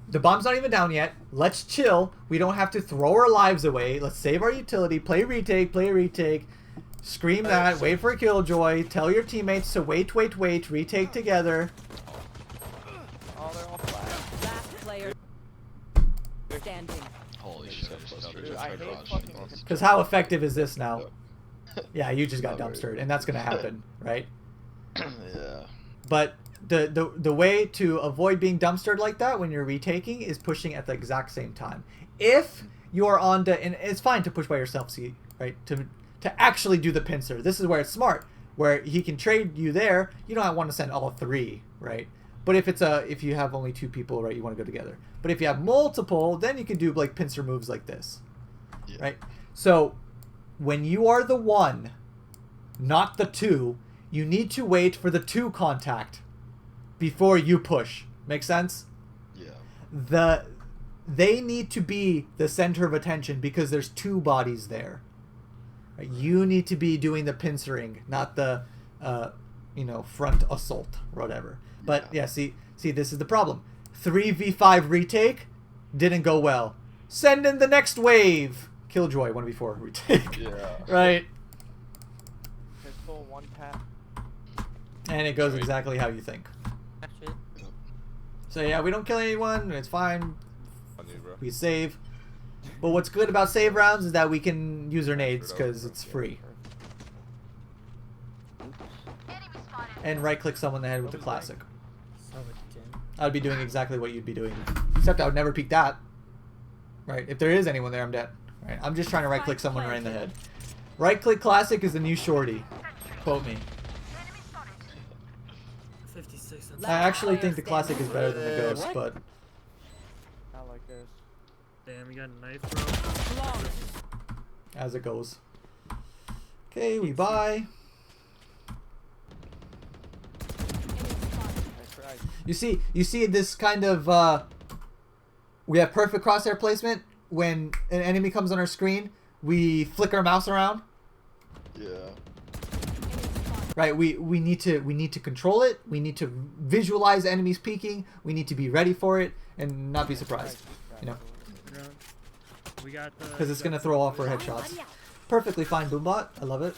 The bomb's not even down yet. Let's chill. We don't have to throw our lives away. Let's save our utility. Play retake. Scream that. Wait for a killjoy. Tell your teammates to wait. Retake together. Oh, they're all flat. Last player standing. Holy shit, I just dumpstered Dude, I just hate garage. fucking- Because how effective is this now? No. Yeah, you just got Not very dumpstered, and that's gonna happen, right? Yeah. But the way to avoid being dumpstered like that when you're retaking is pushing at the exact same time. If you are on to, and it's fine to push by yourself, see, right? To actually do the pincer. This is where it's smart, where he can trade you there. You don't want to send all 3, right? But if you have only 2 people, right, you want to go together. But if you have multiple, then you can do like pincer moves like this, Yeah. right? So when you are the 1, not the 2, you need to wait for the 2 contact before you push. Make sense? Yeah. They need to be the center of attention because there's 2 bodies there. Right? You need to be doing the pincering, not the front assault or whatever. But yeah, see, this is the problem. 3v5 retake didn't go well. Send in the next wave. Killjoy 1v4 retake. Yeah. Right? Pistol, 1 tap. And it goes exactly how you think. Actually, So yeah, we don't kill anyone. It's fine. On you, bro. We save. But what's good about save rounds is that we can use our nades because it's free. And right click someone in the head with the classic. I'd be doing exactly what you'd be doing. Except I would never peek that. Right? If there is anyone there, I'm dead. Right? I'm just trying to right click someone right in the head. Right click classic is the new shorty. Quote me. 56. I actually think the classic is better than the ghost, but Not like this. Damn, you got a knife, bro. as it goes. Okay, we buy. I tried. You see this kind of we have perfect crosshair placement. When an enemy comes on our screen, we flick our mouse around. Yeah. Right, we need to control it. We need to visualize enemies peeking. We need to be ready for it and not be surprised. You know, We got the. because it's gonna throw off our headshots. Perfectly fine, Boombot. I love it.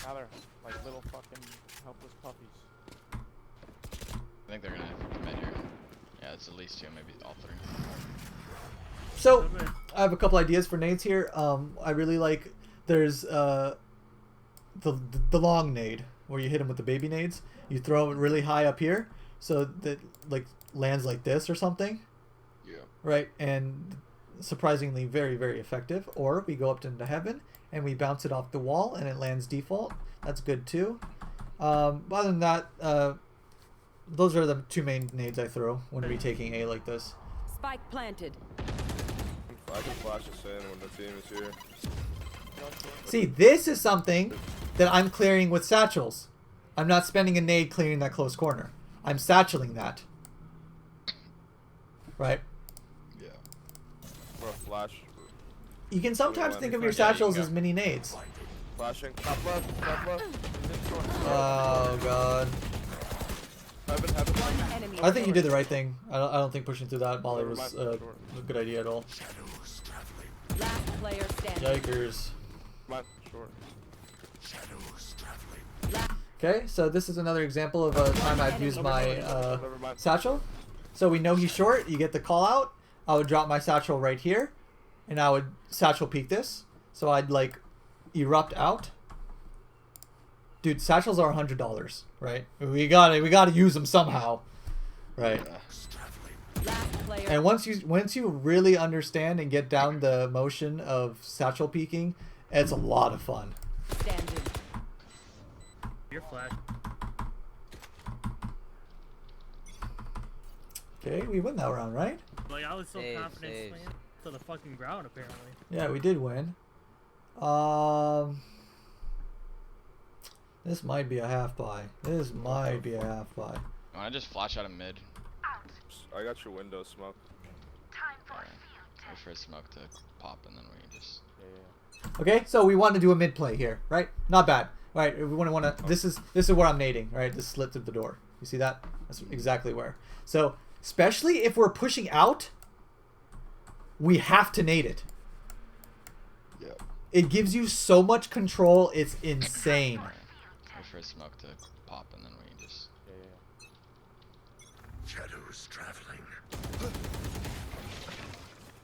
Now they're like little fucking helpless puppies. I think they're gonna come in here. Yeah, it's at least 2, maybe all 3. So, I have a couple ideas for nades here. I really like, there's the long nade, where you hit him with the baby nades. You throw it really high up here, so that like lands like this or something. Yeah. Right, and surprisingly very, very effective. Or we go up into heaven, and we bounce it off the wall, and it lands default. That's good too. Other than that, those are the 2 main nades I throw when we're taking A like this. Spike planted. I can flash us in when the team is here. See, this is something that I'm clearing with satchels. I'm not spending a nade clearing that close corner. I'm satcheling that. Right? Yeah. For a flash. You can sometimes think of your Yeah, you satchels can as mini nades. Flashing. Top left. Top left. Oh god. Heaven. One enemy I think you remaining. did the right thing. I don't think pushing through that volley was a good idea at all. Shadows traveling. Last player standing. Yikers. Come on. Short. Shadows traveling. Okay, so this is another example of a time I've used my Never mind. satchel. So we know he's short. You get the call out. I would drop my satchel right here, and I would satchel peek this. So I'd like erupt out. Dude, satchels are $100, right? We gotta use them somehow, right? Last player. And once you really understand and get down the motion of satchel peeking, it's a lot of fun. Standing. Your flash. Okay, we win that round, right? Like, I was so Saves, confident saves. slaying to the fucking ground, apparently. Yeah, we did win. This might be a half buy. This might be a half buy. You wanna just flash out of mid? I got your window smoke. Alright. Wait for a smoke to pop and then we can just... Okay, so we want to do a mid play here, right? Not bad, right? We want to. This is where I'm nading, right? This slit through the door. You see that? That's exactly where. So, especially if we're pushing out, we have to nade it. Yeah. It gives you so much control. It's insane. Wait for a smoke to pop and then we can just... Shadows traveling.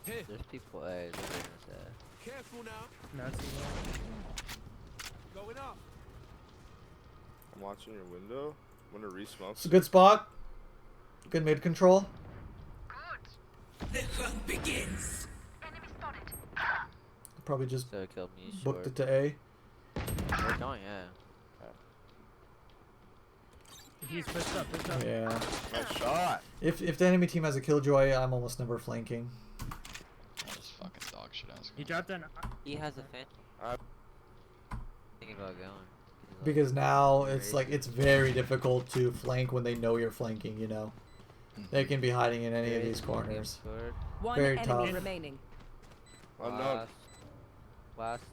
There's people. Hey, they're gonna say. Careful now. Not too Going up. I'm watching your window. I'm gonna re-smoke. It's a good spot. Good mid control. The hunt begins. Probably just So it killed me booked short. it to A. We're going, yeah. He's pushed up. Yeah. Nice shot. If the enemy team has a killjoy, I'm almost never flanking. Oh, this fucking dog shit ass. He dropped an. He has a phantom. Thinking about going. Because now it's like it's very difficult to flank when they know you're flanking, you know. They can be hiding in any of these corners. One Very enemy tough. remaining. Unknown. Last.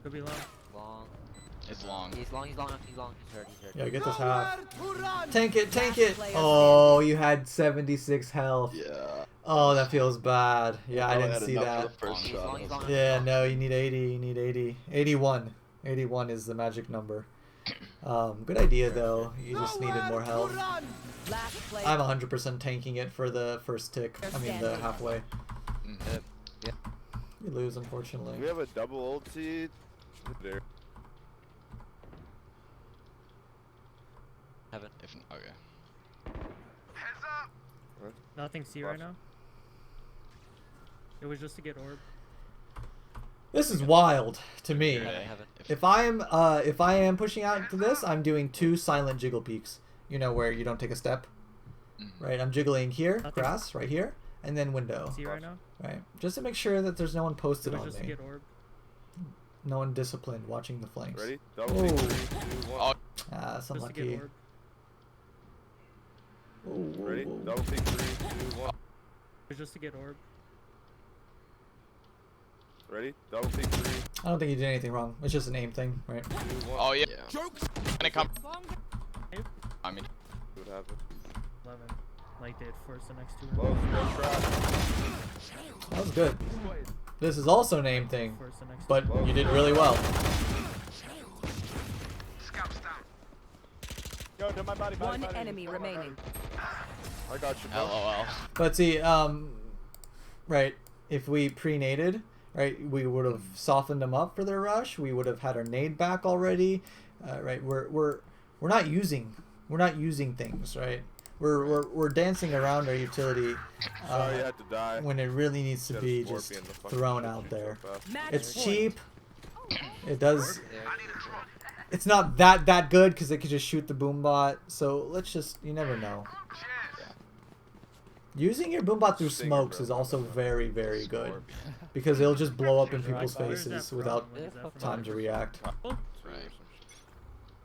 Could be long. Long. It's long. He's long. He's hurt. Yeah, get this half. Tank it. Oh, you had 76 health. Yeah. Oh, that feels bad. Yeah, I Probably didn't had see enough that. for the first He's shot. long, he's long. Yeah, no, you need 80. You need 80. 81. 81 is the magic number. Good idea though. You just needed more health. Last player. I'm 100% tanking it for the first tick. I mean the halfway. Yep. You lose, unfortunately. We have a double ulti. There. Heaven. If okay. Nothing C right now. It was just to get orb. This is wild to me. Heaven. If I am pushing out to this, I'm doing 2 silent jiggle peaks. You know where you don't take a step. Right, I'm jiggling here, Nothing. grass right here, and then window. C right now. Right, just to make sure that there's no one It posted was on just to me. get orb. No one disciplined watching the flanks. Ready? Double Oh. peek, 3, 2, 1. Ah, that's Just to get unlucky. orb. Ooh, Ready? ooh, ooh. Double peek, 3, 2, 1. It was just to get orb. Ready? Double peek, 3, I don't think you did anything wrong. It's just an aim thing, right? 2, 1. Oh yeah. Jokes. Gonna come. I mean, See what happened. 11. Like they had forced the next 2 Close, rounds. no trap. That was good. This is also an aim thing, Forced the next but you did really well. Yo, to my body, One enemy remaining. I got you, bro. LOL. But see, right, if we pre-naded, right, we would have softened them up for their rush. We would have had our nade back already. Right, we're not using things, right? We're dancing around our utility Sorry you had to die. when it really needs to Got a be scorpion just in the fucking thrown kitchen out so there. fast. Match It's point. cheap. It does. Yeah. It's not that good because it could just shoot the boombot. So let's just, you never know. Using your boombot through Stinger, smokes bro. is also very very good Scorpion. because it'll just blow up in Right, people's where's that faces from? without What is that from? time to react. Oh, Right.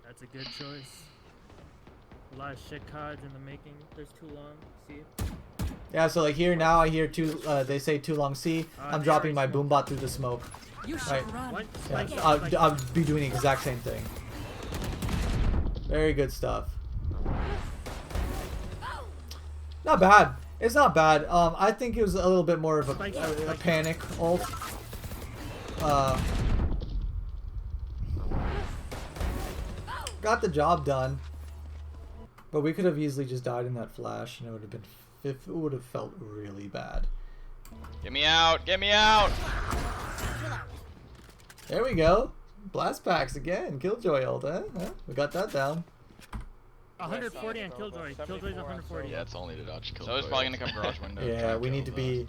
that's a good choice. A lot of shit cards in the making. There's too long. See? Yeah, so like here now I hear they say too long C. I'm dropping my boombot through the smoke. You should Right. run. What? Yeah, Spike it, I'll, spike it. I'll be doing the exact same thing. Very good stuff. Not bad. It's not bad. I think it was a little bit more of a panic ult. Got the job done. But we could have easily just died in that flash, and it would have been. It would have felt really bad. Get me out! Get me out! There we go. Blast packs again. Killjoy ult, eh? Huh? We got that down. 140 on Killjoy. Killjoy's 140. Yeah, it's only to dodge kill. So it's probably gonna come garage window. Yeah, we need to be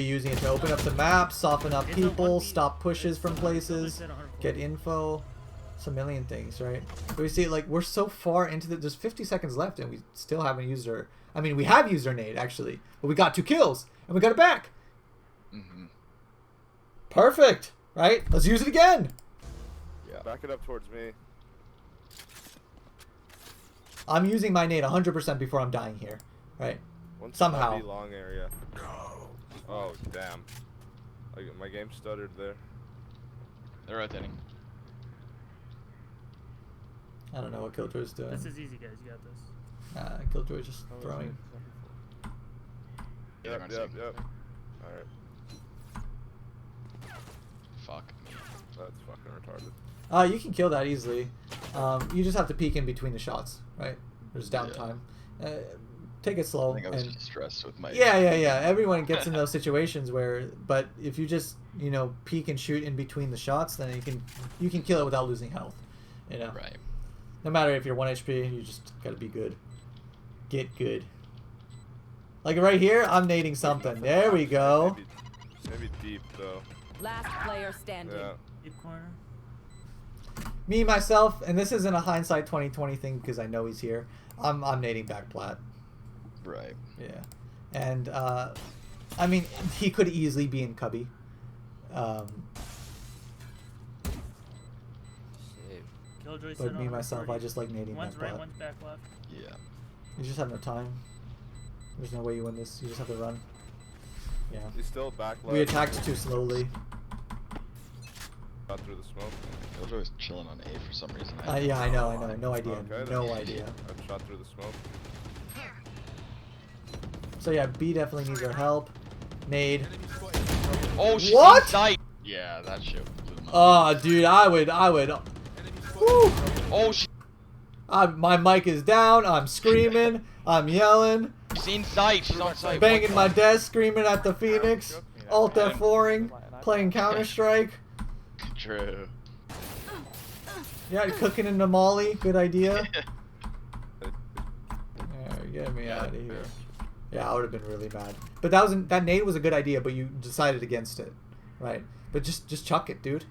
using it to open up the map, soften up people, stop pushes from places, get info. It's a million things, right? But we see, like, we're so far into the. There's 50 seconds left, and we still haven't used our. I mean, we have used our nade actually, but we got 2 kills, and we got it back. Mm-hmm. Perfect, right? Let's use it again. Yeah. Back it up towards me. I'm using my nade 100% before I'm dying here, right? Once Somehow. B long area. Oh damn! Like, my game stuttered there. They're rotating. I don't know what Killjoy's doing. This is easy, guys. You got this. Killjoy's just throwing. Yeah, they're Yep, going yep, C. yep. Alright. Fuck me. That's fucking retarded. You can kill that easily. You just have to peek in between the shots, right? There's downtime. Take it I slow. think I was And just stressed with my. yeah. Everyone gets in those situations where, but if you just peek and shoot in between the shots, then you can kill it without losing health. You know. Right. No matter if you're 1 HP, you just gotta be good. Get good. Like right here, I'm nading something. There we go. Maybe deep though. Last player standing. Yeah. Deep corner. Me myself, and this isn't a hindsight 2020 thing because I know he's here. I'm nading back plat. Right. Yeah, and I mean he could easily be in cubby. Killjoy But me myself, I just like nading One's back right, plat. one's back left. Yeah. You just have no time. There's no way you win this. You just have to run. Yeah. He's still back left. We attacked too slowly. Got through the smoke. Killjoy was chilling on A for some reason. Yeah, I know. No idea. Okay, No then. idea. I shot through the smoke. So yeah, B definitely needs our help. Nade. Oh, she's What? inside. Yeah, that shit blew them up. Oh, dude, I would. Whew. Oh, she. My mic is down. I'm screaming. I'm yelling. She's inside. She's on site. Banging my desk, screaming at the Phoenix. Alt F4ing. Playing Counter Strike. True. Yeah, cooking in the Molly. Good idea. Yeah, get me out of here. Yeah, I would have been really mad. But that nade was a good idea, but you decided against it, right? But just chuck it, dude.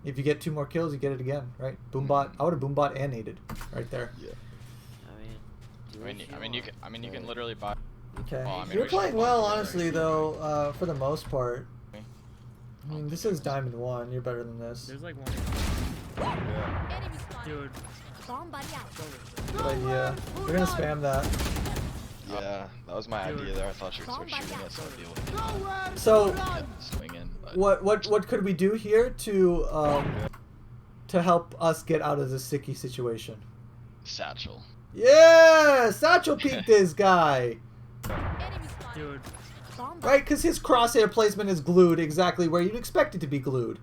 If you get 2 more kills, you get it again, right? Boombot. I would have boombot and naded right there. Yeah. I mean, you can literally buy. Okay. Well, I mean, You're we should playing have well, won together. honestly, though. For the most part. I mean, this is Diamond 1. You're better than this. There's like one. Yeah. Enemy spotted. Dude. Bomb buddy out. Good idea. We're gonna spam that. Yeah, that was my idea there. I thought you would start shooting us and I'd be able to So, swing in. But what could we do here to help us get out of this sticky situation? Satchel. Yeah, Satchel peeked this guy. Enemy spotted. Dude. Bomb Right, because his crosshair placement is glued exactly where you'd expect it to be glued.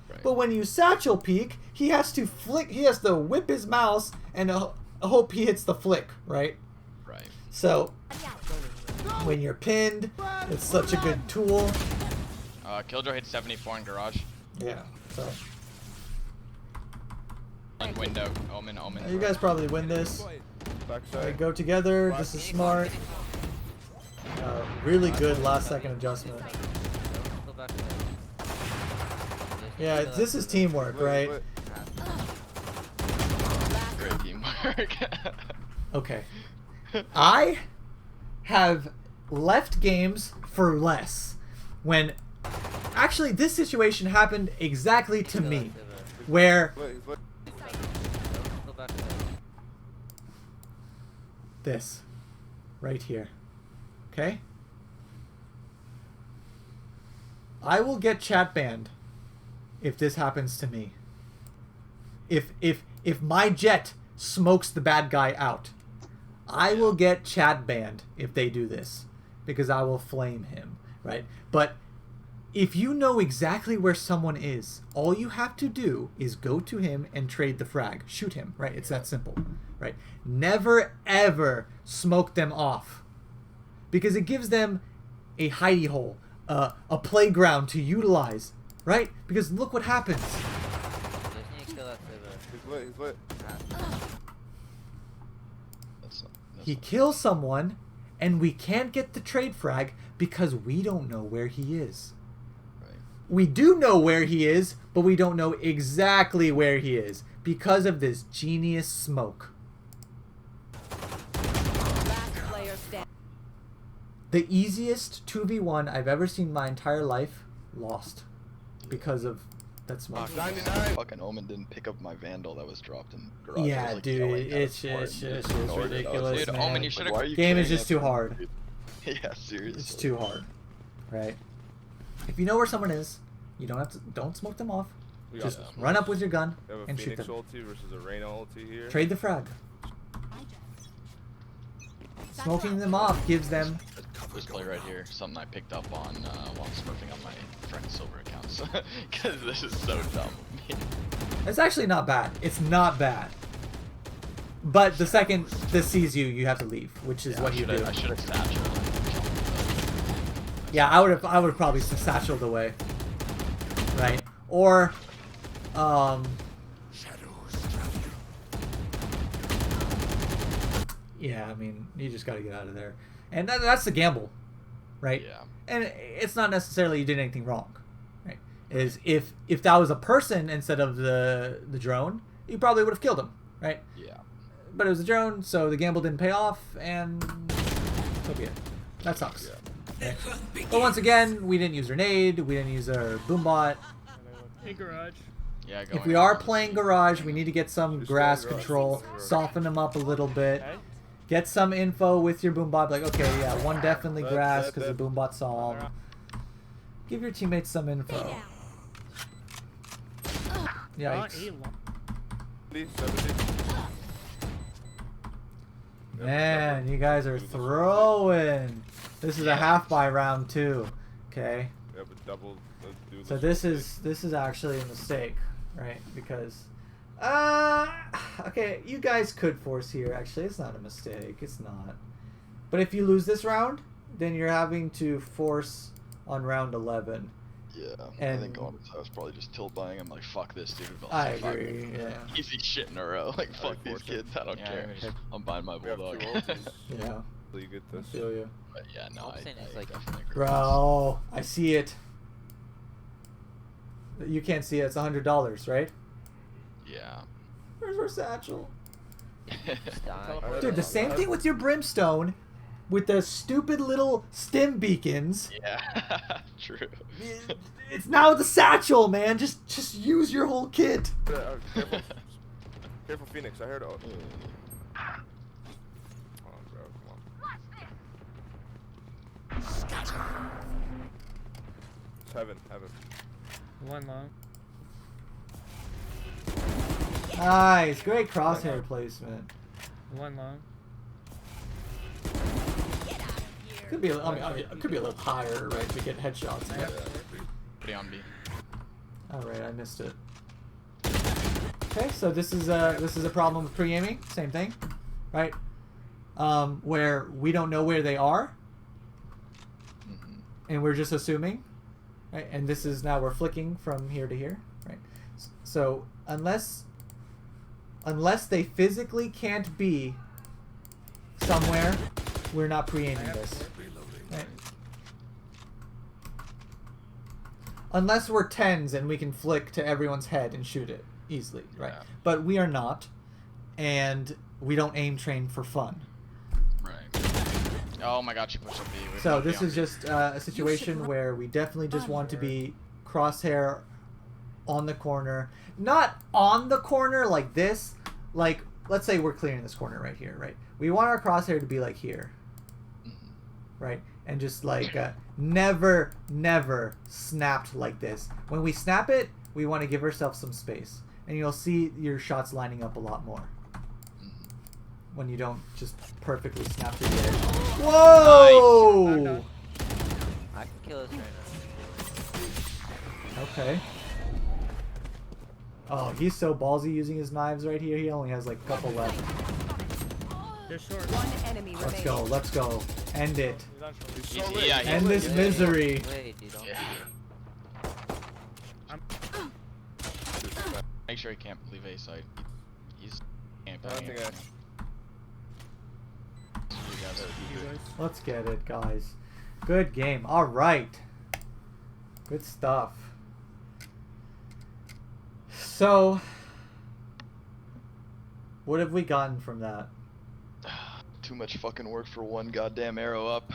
Right. But when you Satchel peek, he has to whip his mouse and hope he hits the flick, right? Right. So when you're pinned, it's such a good tool. Killjoy hit 74 in garage. Yeah. So On window. Omen. you guys probably win this. Backside. They go together. This is smart. Really good last second adjustment. Go back to that. Yeah, this is teamwork, right? Great teamwork. Okay. I have left games for less when actually this situation happened exactly to me where Go back to that. this right here. Okay? I will get chat banned if this happens to me. If my jet smokes the bad guy out, I will get chat banned if they do this because I will flame him, right? But if you know exactly where someone is, all you have to do is go to him and trade the frag. Shoot him, right? It's that simple, right? Never, ever smoke them off because it gives them a hidey hole, a playground to utilize, right? Because look what happens. Just need to kill that server. He's lit. He kills someone, and we can't get the trade frag because we don't know where he is. Right. We do know where he is, but we don't know exactly where he is because of this genius smoke. Last player standing. The easiest 2v1 I've ever seen in my entire life lost because of that smoke. 99. Fucking Omen didn't pick up my Vandal that was dropped in garage. I Yeah, was, like, dude, yelling at it's him for it, just and he it's just ignored it. I was ridiculous, Dude, man. Omen, you like, should've- why are you Game is killing just that too hard. dude? Yeah, seriously. It's too hard, right? If you know where someone is, you don't smoke them off. We Just got run up with your gun We have a and shoot Phoenix them. ulti versus a Reyna ulti here. Trade the frag. Smoking them off gives them. This play right here, something I picked up on while smurfing on my friend's silver accounts. Because this is so dumb of me. It's actually not bad. It's not bad. But the second this sees you, you have to leave, which is what you do. I should have satcheled. Yeah, I would have probably satcheled away. Right? Or yeah, I mean, you just got to get out of there. And that's the gamble, right? Yeah. And it's not necessarily you did anything wrong, right? Is if that was a person instead of the drone, you probably would have killed him, right? Yeah. But it was a drone, so the gamble didn't pay off, and so be it. That sucks. Yeah. Right? But once again, we didn't use our nade, we didn't use our boombot. Hey, garage. Yeah, If going we are on. playing garage, we need to get some Just grass go garage. control, soften them up a little bit. Okay. Get some info with your boombot, like, okay, yeah, one definitely That- grass that- because the that- boombot saw him. Give your teammates some info. Yikes. 70. Man, you guys are throwing. This is a half by round 2. Okay. Yeah, but double. Let's do So this. this is actually a mistake, right? Because okay, you guys could force here. Actually, it's not a mistake. It's not. But if you lose this round, then you're having to force on round 11. Yeah, I And- think Omen's house probably just tilt buying. I'm like, fuck this, dude. But I like, fuck agree. it. Yeah. Easy shit in a row. Like, fuck these force it. kids. I don't Yeah, care. we just- I'm buying my We have bulldog. two ultis. Yeah. So you get I this. feel you. But yeah, no, I Olsen is like- definitely agree. Bro, I see it. You can't see it. It's $100, right? Yeah. Where's our satchel? Just die. Dude, the same thing with your brimstone, with the stupid little stim beacons. Yeah. True. It's now the satchel, man. Just use your whole kit. Careful. Careful, Phoenix. I heard. Oh. Come on, bro. Come on. It's heaven. One long. Nice, great crosshair placement. One long. Could be, I mean, it could be a little higher, right, to get headshots. Yeah. Pretty on B. All right, I missed it. Okay, so this is a problem with pre-aiming. Same thing, right? where we don't know where they are, and we're just assuming, right? And this is now we're flicking from here to here, right? So unless they physically can't be somewhere, we're not pre-aiming this. Right? Unless we're 10s and we can flick to everyone's head and shoot it easily, right? Yeah. But we are not, and we don't aim train for fun. Right. Oh my god, she pushed a B. So this is just a situation where we definitely just want to be crosshair on the corner. Not on the corner like this. Like, let's say we're clearing this corner right here, right? We want our crosshair to be like here. Right? And just like never snapped like this. When we snap it, we want to give ourselves some space. And you'll see your shots lining up a lot more. When you don't just perfectly snap to the edge. Whoa! Nice. I can kill this right now. Okay. Oh, he's so ballsy using his knives right here. He only has like a couple left. They're short. One enemy remaining. Let's go. Let's go. End it. Yeah, End this misery. Wait, dude, don't Yeah. Make sure he can't leave A side. He's camping. I don't think Let's get it, guys. Good game. All right. Good stuff. So, what have we gotten from that? Too much fucking work for one goddamn arrow up.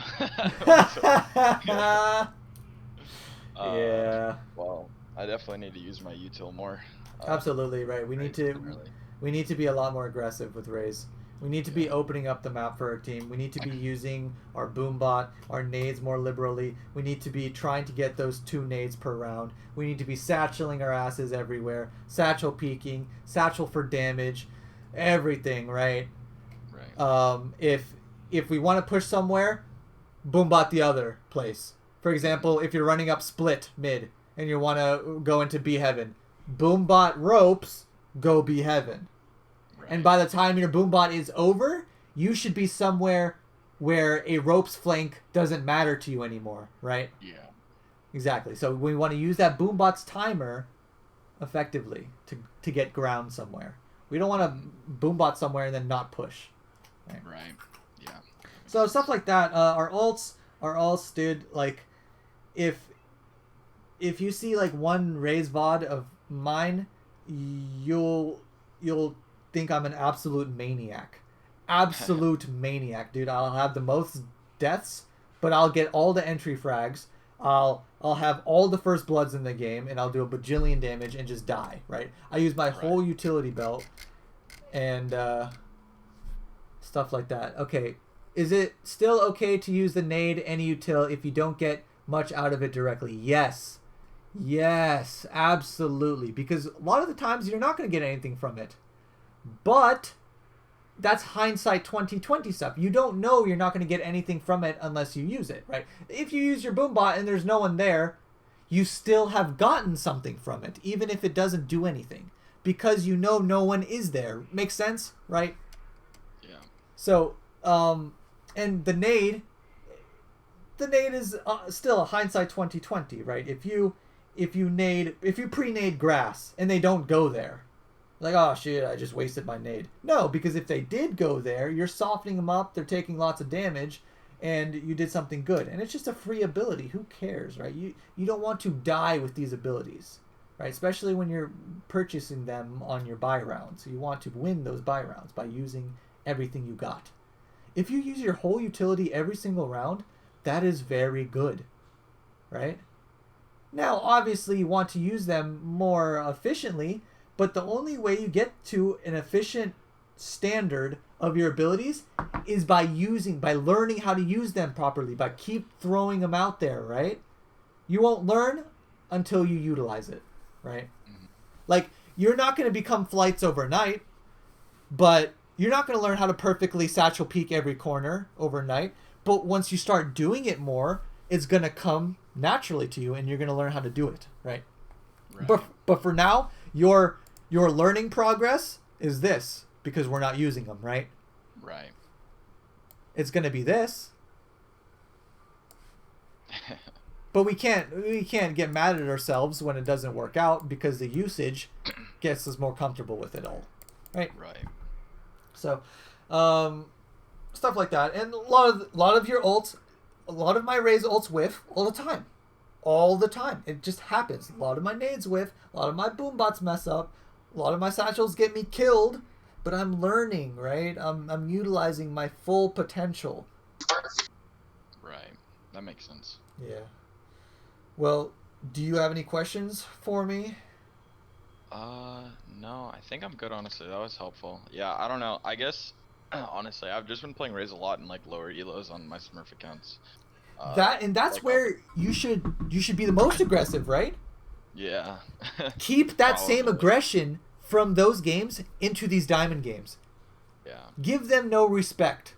Yeah. Wow. I definitely need to use my util more. Absolutely right. We need to be a lot more aggressive with Raze. We need to be opening up the map for our team. We need to be using our boombot, our nades more liberally. We need to be trying to get those 2 nades per round. We need to be satcheling our asses everywhere. Satchel peeking, satchel for damage, everything, right? Right. If we want to push somewhere, boombot the other place. For example, if you're running up split mid and you want to go into B heaven, boombot ropes, go B heaven. And by the time your boombot is over, you should be somewhere where a ropes flank doesn't matter to you anymore, right? Yeah. Exactly. So we want to use that boombot's timer effectively to get ground somewhere. We don't want to boombot somewhere and then not push. Right. Yeah. So stuff like that. Our ults, dude, like, if you see like one Raze VOD of mine, you'll think I'm an absolute maniac. Absolute maniac, dude. I'll have the most deaths, but I'll get all the entry frags. I'll have all the first bloods in the game, and I'll do a bajillion damage and just die, right? I use my whole utility belt and stuff like that. Okay, is it still okay to use the nade any util if you don't get much out of it directly? Yes. Yes, absolutely. Because a lot of the times you're not going to get anything from it. But that's hindsight 2020 stuff. You don't know you're not going to get anything from it unless you use it, right? If you use your boombot and there's no one there, you still have gotten something from it, even if it doesn't do anything, because you know no one is there. Makes sense, right? Yeah. So, and the nade is still a hindsight 2020, right? If you pre-nade grass and they don't go there, like, oh shit, I just wasted my nade. No, because if they did go there, you're softening them up, they're taking lots of damage, and you did something good. And it's just a free ability. Who cares, right? You don't want to die with these abilities, right? Especially when you're purchasing them on your buy rounds. You want to win those buy rounds by using everything you got. If you use your whole utility every single round, that is very good, right? Now, obviously, you want to use them more efficiently, but the only way you get to an efficient standard of your abilities is by learning how to use them properly, by keep throwing them out there, right? You won't learn until you utilize it, right? Like, you're not going to become flights overnight, but you're not going to learn how to perfectly satchel peek every corner overnight. But once you start doing it more, it's going to come naturally to you and you're going to learn how to do it, right? But for now, your learning progress is this, because we're not using them, right? Right. it's gonna be this. But we can't get mad at ourselves when it doesn't work out because the usage gets us more comfortable with it all, right? Right. So, stuff like that, and a lot of your ults, a lot of my Raze ults whiff all the time. It just happens. A lot of my nades whiff. A lot of my boom bots mess up. A lot of my satchels get me killed. But I'm learning, right? I'm utilizing my full potential. Right. That makes sense. Yeah. Well, do you have any questions for me? No, I think I'm good, honestly. That was helpful. Yeah, I don't know. I guess, honestly, I've just been playing Raze a lot in, like, lower elos on my Smurf accounts. That's like, where you should be the most aggressive, right? Yeah. Keep that same Probably. aggression from those games into these diamond games. Yeah. Give them no respect.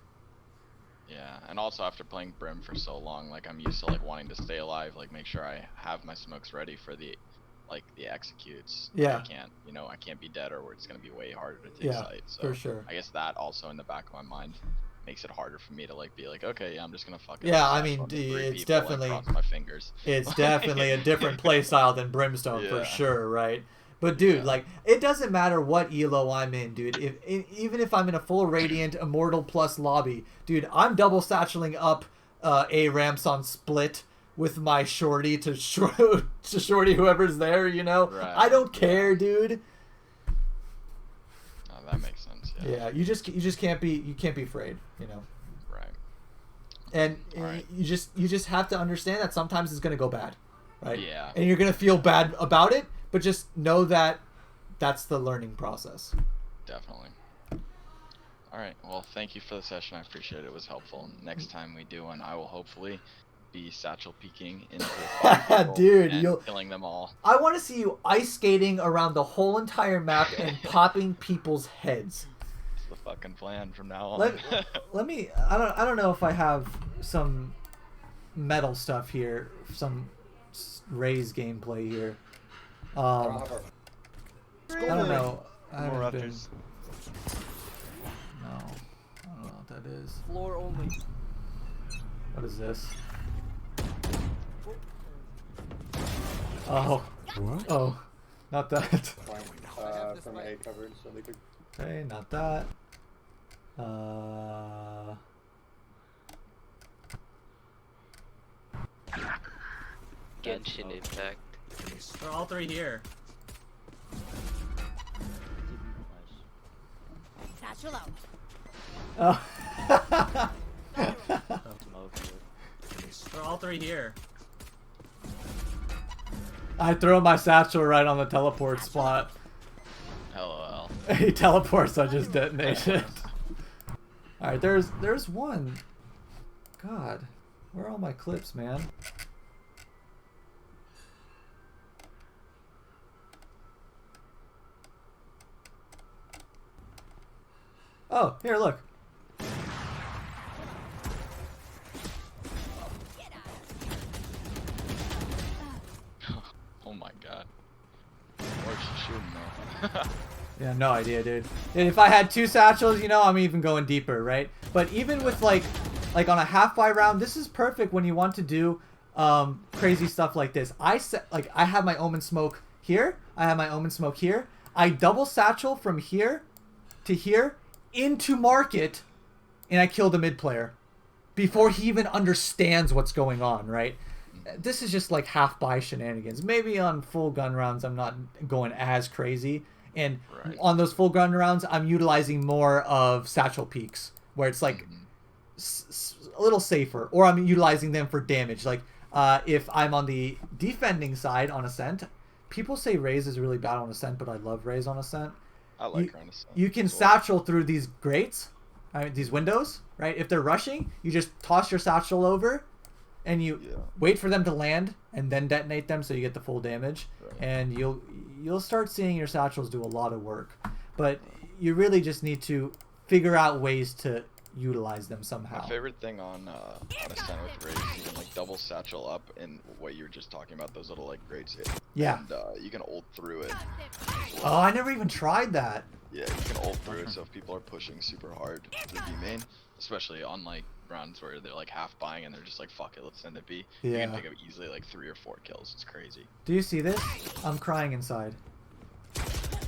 Yeah, and also after playing Brim for so long, like, I'm used to, like, wanting to stay alive, like, make sure I have my smokes ready for the executes. Yeah. I can't be dead, or where it's gonna be way harder to take Yeah, sight. So for sure. I guess that also in the back of my mind makes it harder for me to, like, be like, okay, yeah, I'm just gonna fuck it Yeah, up, I slash mean, on the three it's people, definitely- like, cross my fingers. It's definitely a different play style than Brimstone for Yeah. sure, right? But dude, Yeah. like, it doesn't matter what elo I'm in, dude. Even if I'm in a full Radiant Immortal plus lobby, dude, I'm double satcheling up a ramps on split with my shorty to shorty whoever's there, you know? Right. I don't care, dude. Oh, that makes sense. Yeah. Yeah, you just can't be afraid, you know. Right. And Alright. you just have to understand that sometimes it's gonna go bad, right? Yeah. And you're gonna feel bad about it, but just know that that's the learning process. Definitely. All right. Well, thank you for the session. I appreciate it. It was helpful. Next time we do one, I will hopefully be satchel peeking into Dude, and you'll killing them all. I want to see you ice skating around the whole entire map and popping people's heads. It's the fucking plan from now on. Let me. I don't know if I have some metal stuff here, some Raze gameplay here. I don't know. I haven't been. No, I don't know what that is. Floor only. What is this? Oh. What? Oh. Not that. From A coverage, so they could. Okay, not that. Genshin Impact. They're all three here. Satchel out. Oh. They're all three here. I throw my satchel right on the teleport spot. LOL. He teleports, I just detonate it. Alright, there's one. God, where are all my clips, man? Oh, here, look. Oh my god. Where's she shooting though? Yeah, no idea, dude. And if I had two satchels, you know, I'm even going deeper, right? But even with like on a half-buy round, this is perfect when you want to do crazy stuff like this. I have my Omen Smoke here. I have my Omen Smoke here. I double satchel from here to here into market, and I kill the mid player before he even understands what's going on, right? This is just like half-buy shenanigans. Maybe on full gun rounds, I'm not going as crazy. And on those full gun rounds, I'm utilizing more of satchel peaks, where it's like a little safer, or I'm utilizing them for damage. Like if I'm on the defending side on Ascent, people say Raze is really bad on Ascent, but I love Raze on Ascent. I like her on Ascent. You can satchel through these grates, these windows, right? If they're rushing, you just toss your satchel over, and you wait for them to land, and then detonate them so you get the full damage, and you'll start seeing your satchels do a lot of work. But you really just need to figure out ways to utilize them somehow. My favorite thing on Ascent with Raze is you can like double satchel up, and what you were just talking about, those little like grates. Yeah. And you can ult through it. Oh, I never even tried that. Yeah, you can ult through it, so if people are pushing super hard to the B main, especially on like rounds where they're like half buying and they're just like, fuck it, let's send it B. You Yeah. can pick up easily like 3 or 4 kills. It's crazy. Do you see this? I'm crying inside.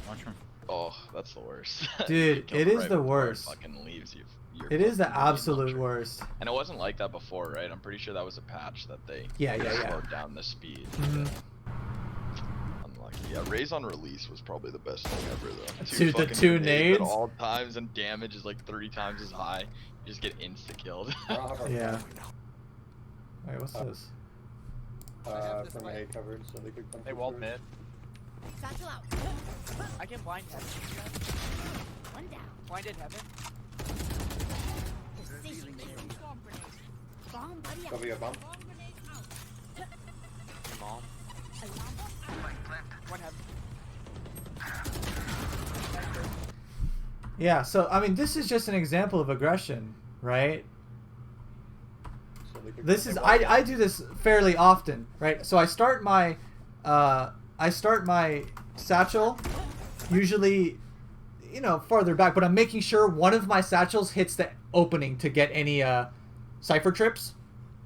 Watch from. Oh, that's the worst. Dude, it is the worst. Fucking leaves you. It is the absolute worst. And it wasn't like that before, right? I'm pretty sure that was a patch that they yeah. slowed down the speed. Mhm. Unlucky. Yeah, Raze on release was probably the best thing ever though. Dude, the fucking 2 grenades nades? at all times and damage is like 30 times as high. You just get insta killed. Yeah. Wait, what's this? From A covered, so they could come. They walled mid. Satchel out. I can blind heaven. One down. Blinded heaven. Precision kill. Bomb buddy out. Cover your bomb. Mom. One heaven. Yeah, so I mean this is just an example of aggression, right? So they could This is I do this fairly often, right? So I start my satchel usually, you know, farther back, but I'm making sure one of my satchels hits the opening to get any cipher trips.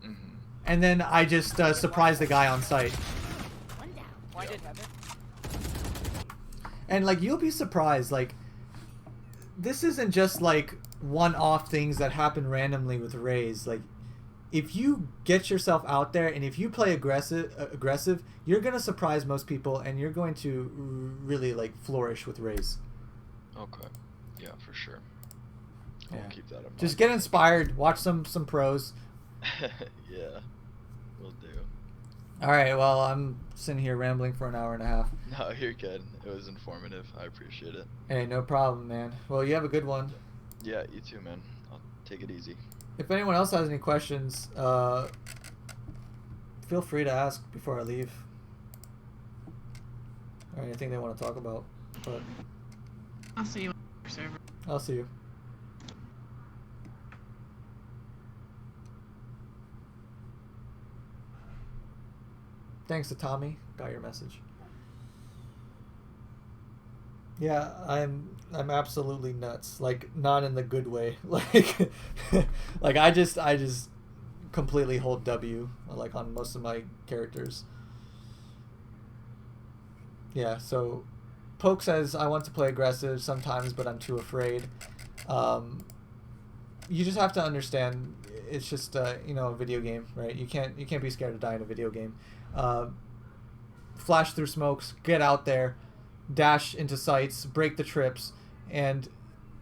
Mm-hmm. And then I just surprise the guy on site. One down. Blinded heaven. And like you'll be surprised, like this isn't just like one-off things that happen randomly with Raze. Like if you get yourself out there and if you play aggressive, you're gonna surprise most people and you're going to really like flourish with Raze. Okay. Yeah, for sure. Yeah. I'll keep that in mind. Just get inspired, watch some pros. Yeah, will do. All right, well I'm sitting here rambling for an hour and a half. No, you're good. It was informative. I appreciate it. Hey, no problem, man. Well, you have a good one. Yeah, you too, man. I'll take it easy. If anyone else has any questions, feel free to ask before I leave. Or anything they want to talk about. But I'll see you on your server. I'll see you. Thanks to Tommy. Got your message. Yeah, I'm absolutely nuts. Like not in the good way. Like I just completely hold W like on most of my characters. Yeah, so Poke says I want to play aggressive sometimes, but I'm too afraid. You just have to understand it's just you know, a video game, right? You can't be scared to die in a video game. Flash through smokes, get out there, dash into sites, break the trips, and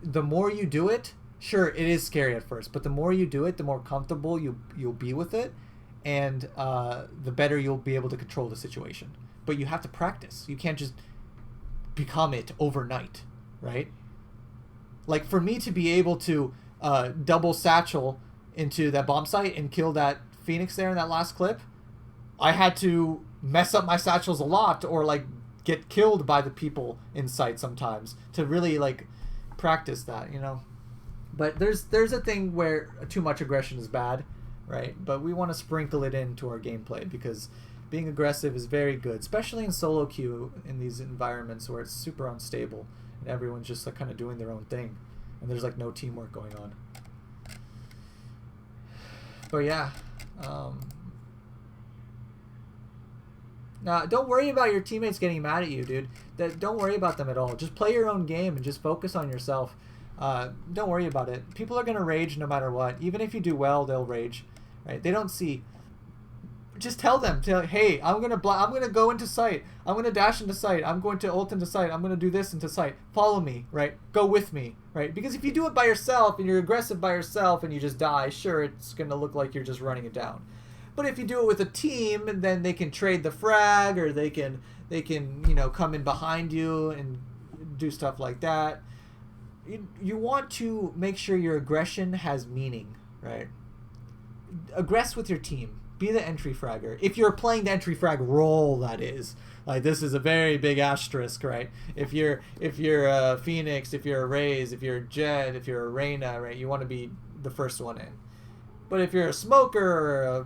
the more you do it, sure, it is scary at first, but the more you do it, the more comfortable you'll be with it, and the better you'll be able to control the situation. But you have to practice. You can't just become it overnight, right? Like for me to be able to double satchel into that bomb site and kill that Phoenix there in that last clip, I had to mess up my satchels a lot or like get killed by the people in sight sometimes to really like practice that, you know. But there's a thing where too much aggression is bad, right? But we want to sprinkle it into our gameplay because being aggressive is very good, especially in solo queue in these environments where it's super unstable and everyone's just like kind of doing their own thing and there's like no teamwork going on. But yeah, now don't worry about your teammates getting mad at you, dude. Don't worry about them at all. Just play your own game and just focus on yourself. Don't worry about it. People are gonna rage no matter what. Even if you do well, they'll rage, right? They don't see. Just tell them, hey, I'm gonna go into sight. I'm gonna dash into sight. I'm going to ult into sight. I'm gonna do this into sight. Follow me, right? Go with me, right? Because if you do it by yourself and you're aggressive by yourself and you just die, sure, it's gonna look like you're just running it down. But if you do it with a team, and then they can trade the frag, or they can you know, come in behind you and do stuff like that. You want to make sure your aggression has meaning, right? Aggress with your team. Be the entry fragger. If you're playing the entry frag role, that is. Like, this is a very big asterisk, right? If you're a Phoenix, if you're a Raze, if you're a Jett, if you're a Reyna, right? You want to be the first one in. But if you're a smoker or a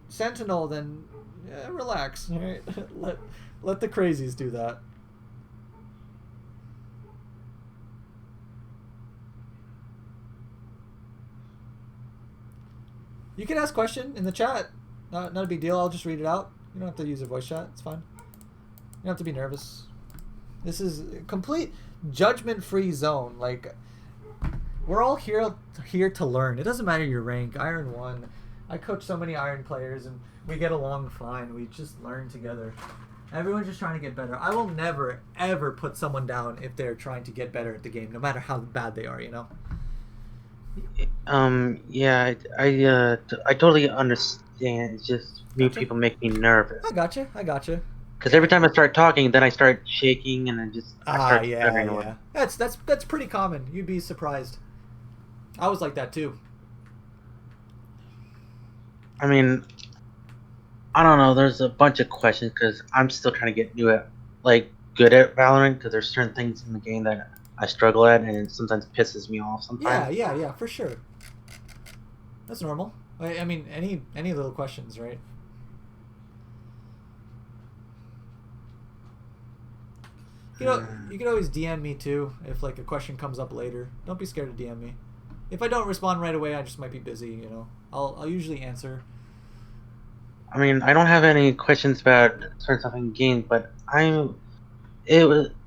sentinel, then relax, right? let the crazies do that. You can ask question in the chat. Not a big deal. I'll just read it out. You don't have to use a voice chat. It's fine. You don't have to be nervous. This is a complete judgment-free zone. Like, we're all here to learn. It doesn't matter your rank. Iron 1. I coach so many Iron players, and we get along fine. We just learn together. Everyone's just trying to get better. I will never, ever put someone down if they're trying to get better at the game, no matter how bad they are, you know? Yeah, I totally understand. It's just new people make me nervous. I gotcha. Because every time I start talking, then I start shaking, and then I start stuttering a little. That's pretty common. You'd be surprised. I was like that too. I mean, I don't know. There's a bunch of questions because I'm still trying to get good at Valorant. Because there's certain things in the game that I struggle at, and it sometimes pisses me off. Sometimes. Yeah, for sure. That's normal. I mean, any little questions, right? You could always DM me too if like a question comes up later. Don't be scared to DM me. If I don't respond right away, I just might be busy. You know, I'll usually answer. I mean, I don't have any questions about certain stuff in game, but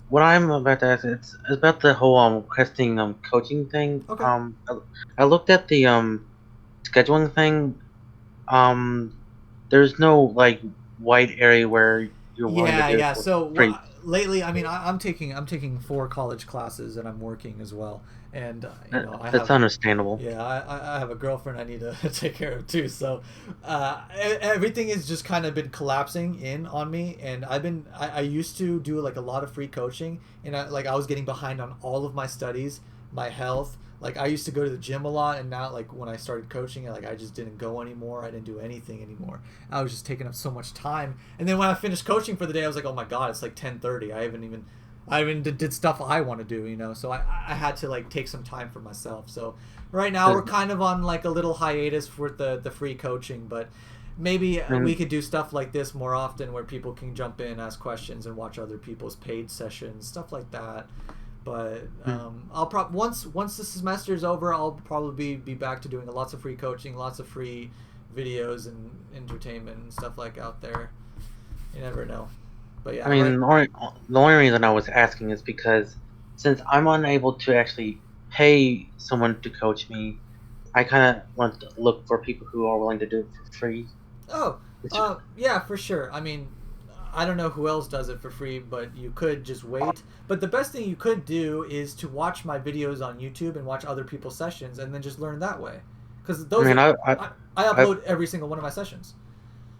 what I'm about to ask. It's about the whole questing coaching thing. Okay. I looked at the scheduling thing. There's no like white area where you're willing to do it. So lately, I mean, I'm taking 4 college classes and I'm working as well, and that's understandable. Yeah, I have a girlfriend I need to take care of too. So everything has just kind of been collapsing in on me, and I used to do like a lot of free coaching, and I was getting behind on all of my studies, my health. Like I used to go to the gym a lot, and now like when I started coaching, like I just didn't go anymore. I didn't do anything anymore. I was just taking up so much time. And then when I finished coaching for the day, I was like, oh my god, it's like 10:30. I even did stuff I want to do, you know. So I had to like take some time for myself. So right now we're kind of on like a little hiatus for the free coaching, but maybe we could do stuff like this more often, where people can jump in, ask questions, and watch other people's paid sessions, stuff like that. But I'll once the semester's over, I'll probably be back to doing lots of free coaching, lots of free videos and entertainment and stuff like out there. You never know. But yeah. I mean, the only reason I was asking is because since I'm unable to actually pay someone to coach me, I kind of want to look for people who are willing to do it for free. Oh, yeah, for sure. I mean, I don't know who else does it for free, but you could just wait. But the best thing you could do is to watch my videos on YouTube and watch other people's sessions, and then just learn that way. Because those, I upload every single one of my sessions.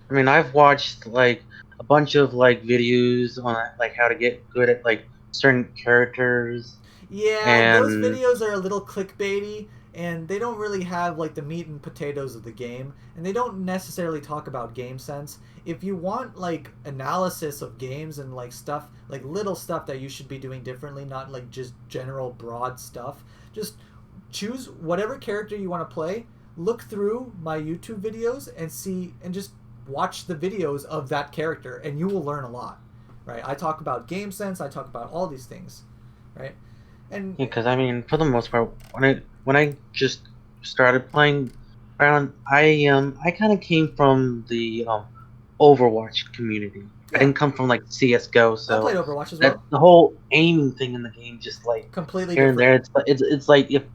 I mean, I've watched like a bunch of like videos on like how to get good at like certain characters. Yeah, those videos are a little clickbaity, and they don't really have like the meat and potatoes of the game, and they don't necessarily talk about game sense. If you want like analysis of games and like stuff, like little stuff that you should be doing differently, not like just general broad stuff, just choose whatever character you want to play, look through my YouTube videos and just watch the videos of that character, and you will learn a lot, right? I talk about game sense, I talk about all these things, right? And because I mean, for the most part, when I just started playing around, I kind of came from the Overwatch community. Yeah. I didn't come from like CS:GO, so I played Overwatch as well. The whole aiming thing in the game just like completely here different. And there, it's like it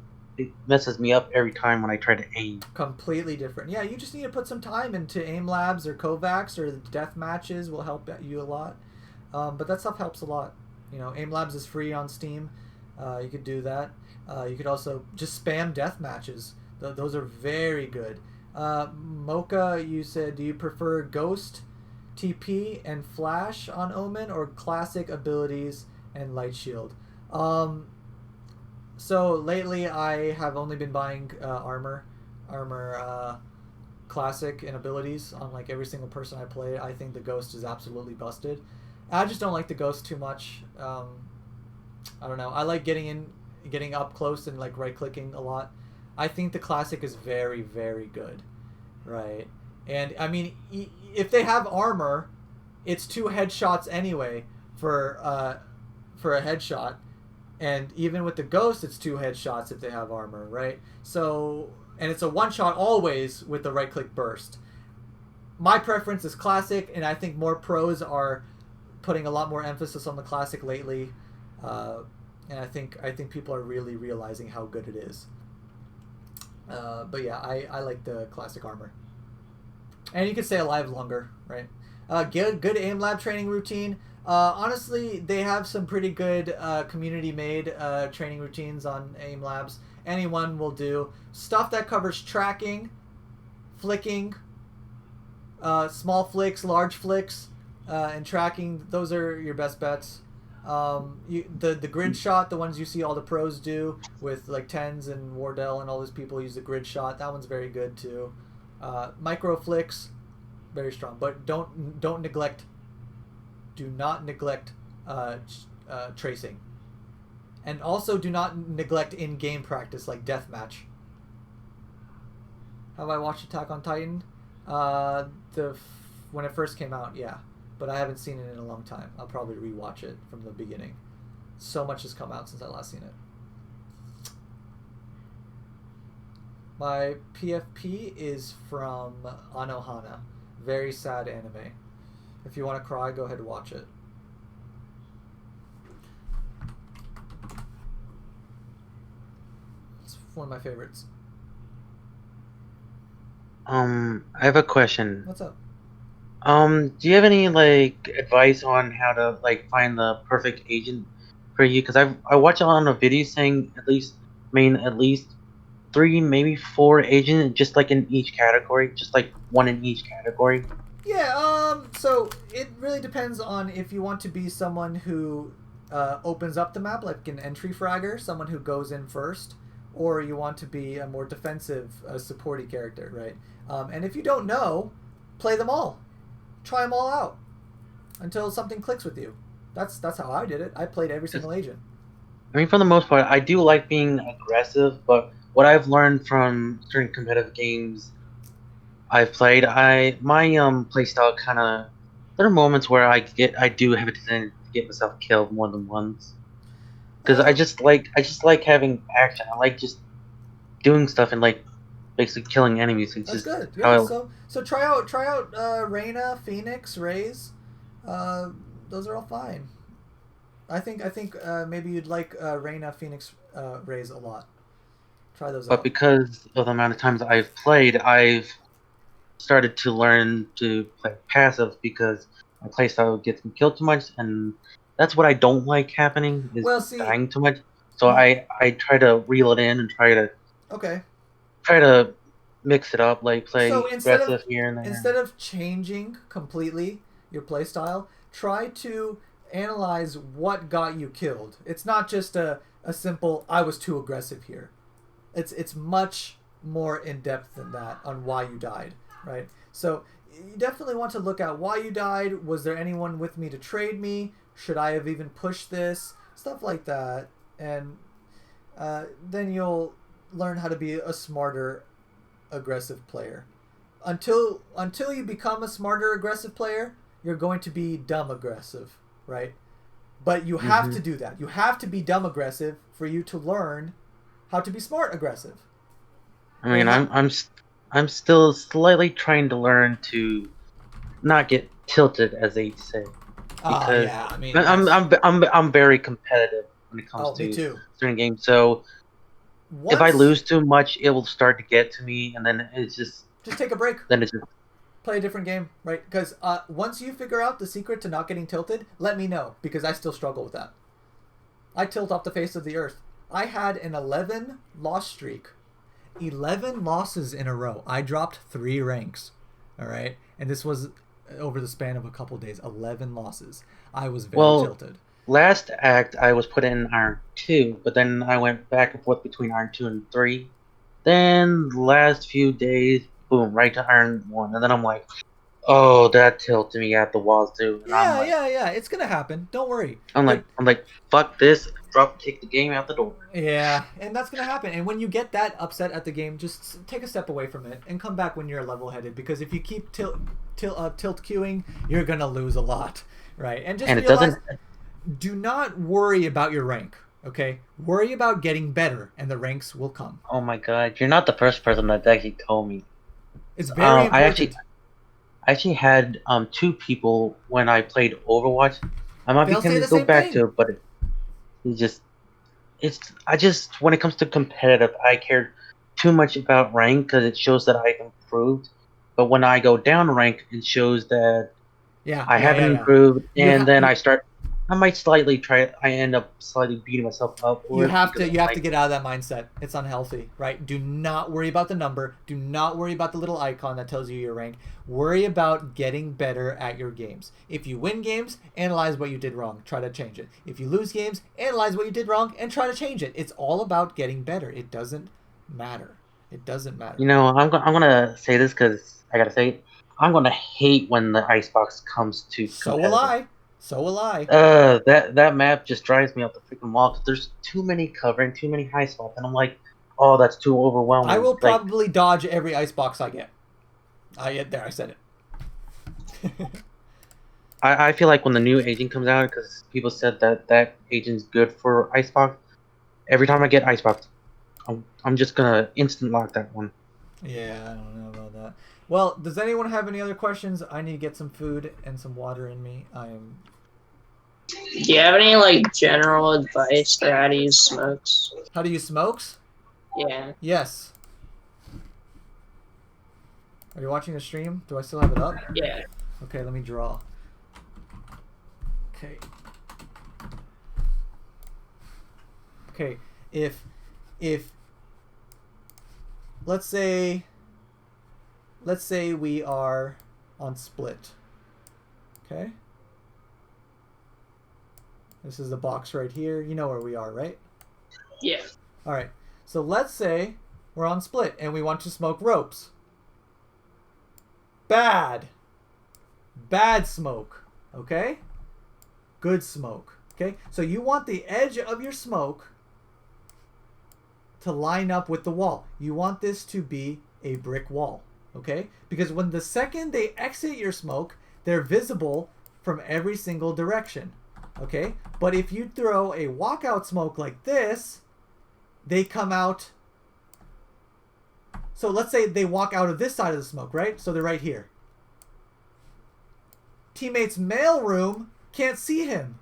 messes me up every time when I try to aim. Completely different. Yeah, you just need to put some time into aim labs or Kovacs or the death matches will help you a lot. But that stuff helps a lot. You know, aim labs is free on Steam. You could do that. You could also just spam death matches. Those are very good. Mocha, you said, do you prefer Ghost, TP, and Flash on Omen, or classic abilities and Light Shield? So lately I have only been buying armor classic and abilities on like every single person I play. I think the Ghost is absolutely busted. I just don't like the Ghost too much. I don't know. I like getting up close and like right clicking a lot. I think the classic is very, very good, right? And I mean, if they have armor, it's 2 headshots anyway for a headshot, and even with the Ghost, it's 2 headshots if they have armor, right? So, and it's a one-shot always with the right-click burst. My preference is classic, and I think more pros are putting a lot more emphasis on the classic lately, and I think people are really realizing how good it is. But yeah, I like the classic armor, and you can stay alive longer, right? Good aim lab training routine. Honestly, they have some pretty good community-made training routines on aim labs. Anyone will do stuff that covers tracking, flicking, small flicks, large flicks, and tracking. Those are your best bets. The grid shot, the ones you see all the pros do with like Tens and Wardell and all those people use the grid shot. That one's very good too. Micro flicks, very strong, but do not neglect tracing, and also do not neglect in-game practice like deathmatch. Have I watched Attack on Titan? When it first came out, yeah. But I haven't seen it in a long time. I'll probably rewatch it from the beginning. So much has come out since I last seen it. My PFP is from Anohana. Very sad anime. If you want to cry, go ahead and watch it. It's one of my favorites. I have a question. What's up? Do you have any like advice on how to like find the perfect agent for you? Because I watched on a video saying at least 3, maybe 4 agents, just like in each category, just like one in each category. Yeah. So it really depends on if you want to be someone who opens up the map, like an entry fragger, someone who goes in first, or you want to be a more defensive, supporty character, right? And if you don't know, play them all. Try them all out until something clicks with you. That's how I did it. I played every single agent. I mean, for the most part, I do like being aggressive, but what I've learned from certain competitive games I've played, my playstyle kind of, there are moments where I do have a tendency to get myself killed more than once, because I just like having action. I like just doing stuff and like basically killing enemies. It's That's just good. Yeah. So try out Reyna, Phoenix, Raze. Those are all fine. I think maybe you'd like Reyna, Phoenix, Raze a lot. Try those out. But because of the amount of times I've played, I've started to learn to play passive because my playstyle gets me killed too much, and that's what I don't like happening, is dying too much. So I try to reel it in and try to mix it up, like play aggressive here and there. Instead of changing completely your playstyle, try to analyze what got you killed. It's not just a simple I was too aggressive here. It's much more in depth than that on why you died, right? So you definitely want to look at why you died. Was there anyone with me to trade me? Should I have even pushed this? Stuff like that, and then you'll learn how to be a smarter, aggressive player. Until you become a smarter, aggressive player, you're going to be dumb aggressive, right? But you have to do that. You have to be dumb aggressive for you to learn how to be smart aggressive. I mean, I'm still slightly trying to learn to not get tilted, as they say, because yeah, I mean, I'm very competitive when it comes to certain games. So if I lose too much, it will start to get to me, and then it's just take a break. Then it's just play a different game, right? Because once you figure out the secret to not getting tilted, let me know, because I still struggle with that. I tilt off the face of the earth. I had an 11 loss streak. 11 losses in a row. I dropped 3 ranks. All right? And this was over the span of a couple days. 11 losses. I was very tilted. Last act, I was put in Iron 2, but then I went back and forth between Iron 2 and 3. Then, the last few days, boom, right to Iron 1. And then I'm like, oh, that tilted me at the walls, too. And yeah. It's going to happen. Don't worry. I'm like, fuck this. Kick the game out the door. Yeah, and that's going to happen. And when you get that upset at the game, just take a step away from it and come back when you're level-headed. Because if you keep tilt queuing, you're going to lose a lot, right? And just realize, do not worry about your rank. Okay? Worry about getting better, and the ranks will come. Oh my god, you're not the first person that's actually told me. It's very I important. actually had 2 people when I played Overwatch. I might be They'll say tempted the to go same back thing. to it, but I just when it comes to competitive, I care too much about rank because it shows that I've improved. But when I go down rank, it shows that I haven't improved, and then I might slightly try it. I end up slightly beating myself up. You have to get out of that mindset. It's unhealthy, right? Do not worry about the number. Do not worry about the little icon that tells you your rank. Worry about getting better at your games. If you win games, analyze what you did wrong. Try to change it. If you lose games, analyze what you did wrong and try to change it. It's all about getting better. It doesn't matter. It doesn't matter. You know, I'm gonna say this because I gotta say it. I'm gonna hate when the icebox comes to So will I. So will I. That map just drives me up the freaking wall because there's too many cover and too many high spots, and I'm like, oh, that's too overwhelming. I will probably dodge every icebox I get. I said it. I feel like when the new agent comes out, because people said that agent's good for icebox. Every time I get icebox, I'm just gonna instant lock that one. Yeah, I don't know about that. Well, does anyone have any other questions? I need to get some food and some water in me. Do you have any like general advice for how to use smokes? How to use smokes? Yeah. Yes. Are you watching the stream? Do I still have it up? Yeah. Okay, let me draw. Okay. Okay, if let's say we are on split. Okay? This is the box right here. You know where we are, right? Yeah. All right. So let's say we're on split and we want to smoke ropes. Bad smoke. Okay? Good smoke. Okay? So you want the edge of your smoke to line up with the wall. You want this to be a brick wall. Okay? Because when the second they exit your smoke, they're visible from every single direction. Okay? But if you throw a walkout smoke like this, they come out. So let's say they walk out of this side of the smoke, right? So they're right here. Teammate's mailroom can't see him.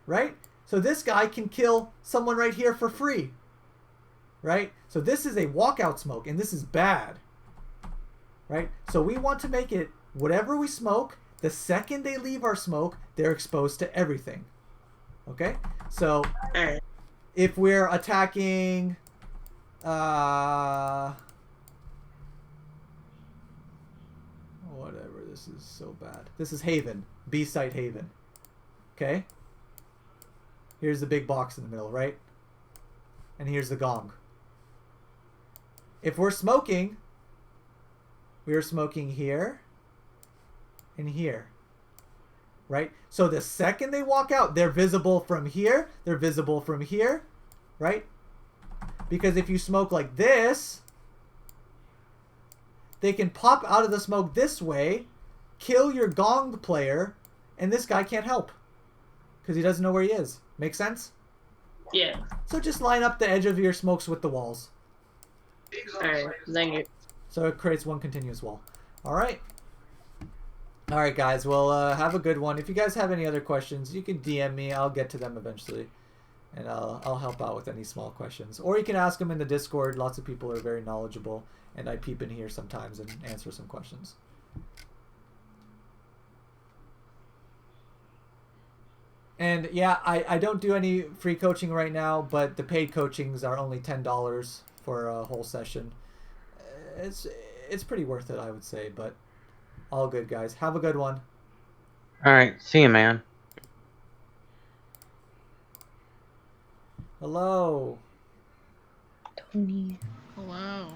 Right? So this guy can kill someone right here for free. Right? So this is a walkout smoke, and this is bad. Right? So we want to make it, whatever we smoke, the second they leave our smoke, they're exposed to everything. Okay? So if we're attacking whatever, this is so bad. This is Haven, B site Haven. Okay? Here's the big box in the middle, right? And here's the gong. If we're smoking, we are smoking here and here. Right? So the second they walk out, they're visible from here, they're visible from here, right? Because if you smoke like this, they can pop out of the smoke this way, kill your gong player, and this guy can't help because he doesn't know where he is. Make sense? Yeah. So just line up the edge of your smokes with the walls. Alright, thank you. So it creates one continuous wall. Alright. Alright guys, well have a good one. If you guys have any other questions, you can DM me. I'll get to them eventually. And I'll help out with any small questions. Or you can ask them in the Discord. Lots of people are very knowledgeable. And I peep in here sometimes and answer some questions. And yeah, I don't do any free coaching right now, but the paid coachings are only $10 for a whole session. It's pretty worth it, I would say, but all good, guys. Have a good one. Alright, see you, man. Hello. Tony. Hello.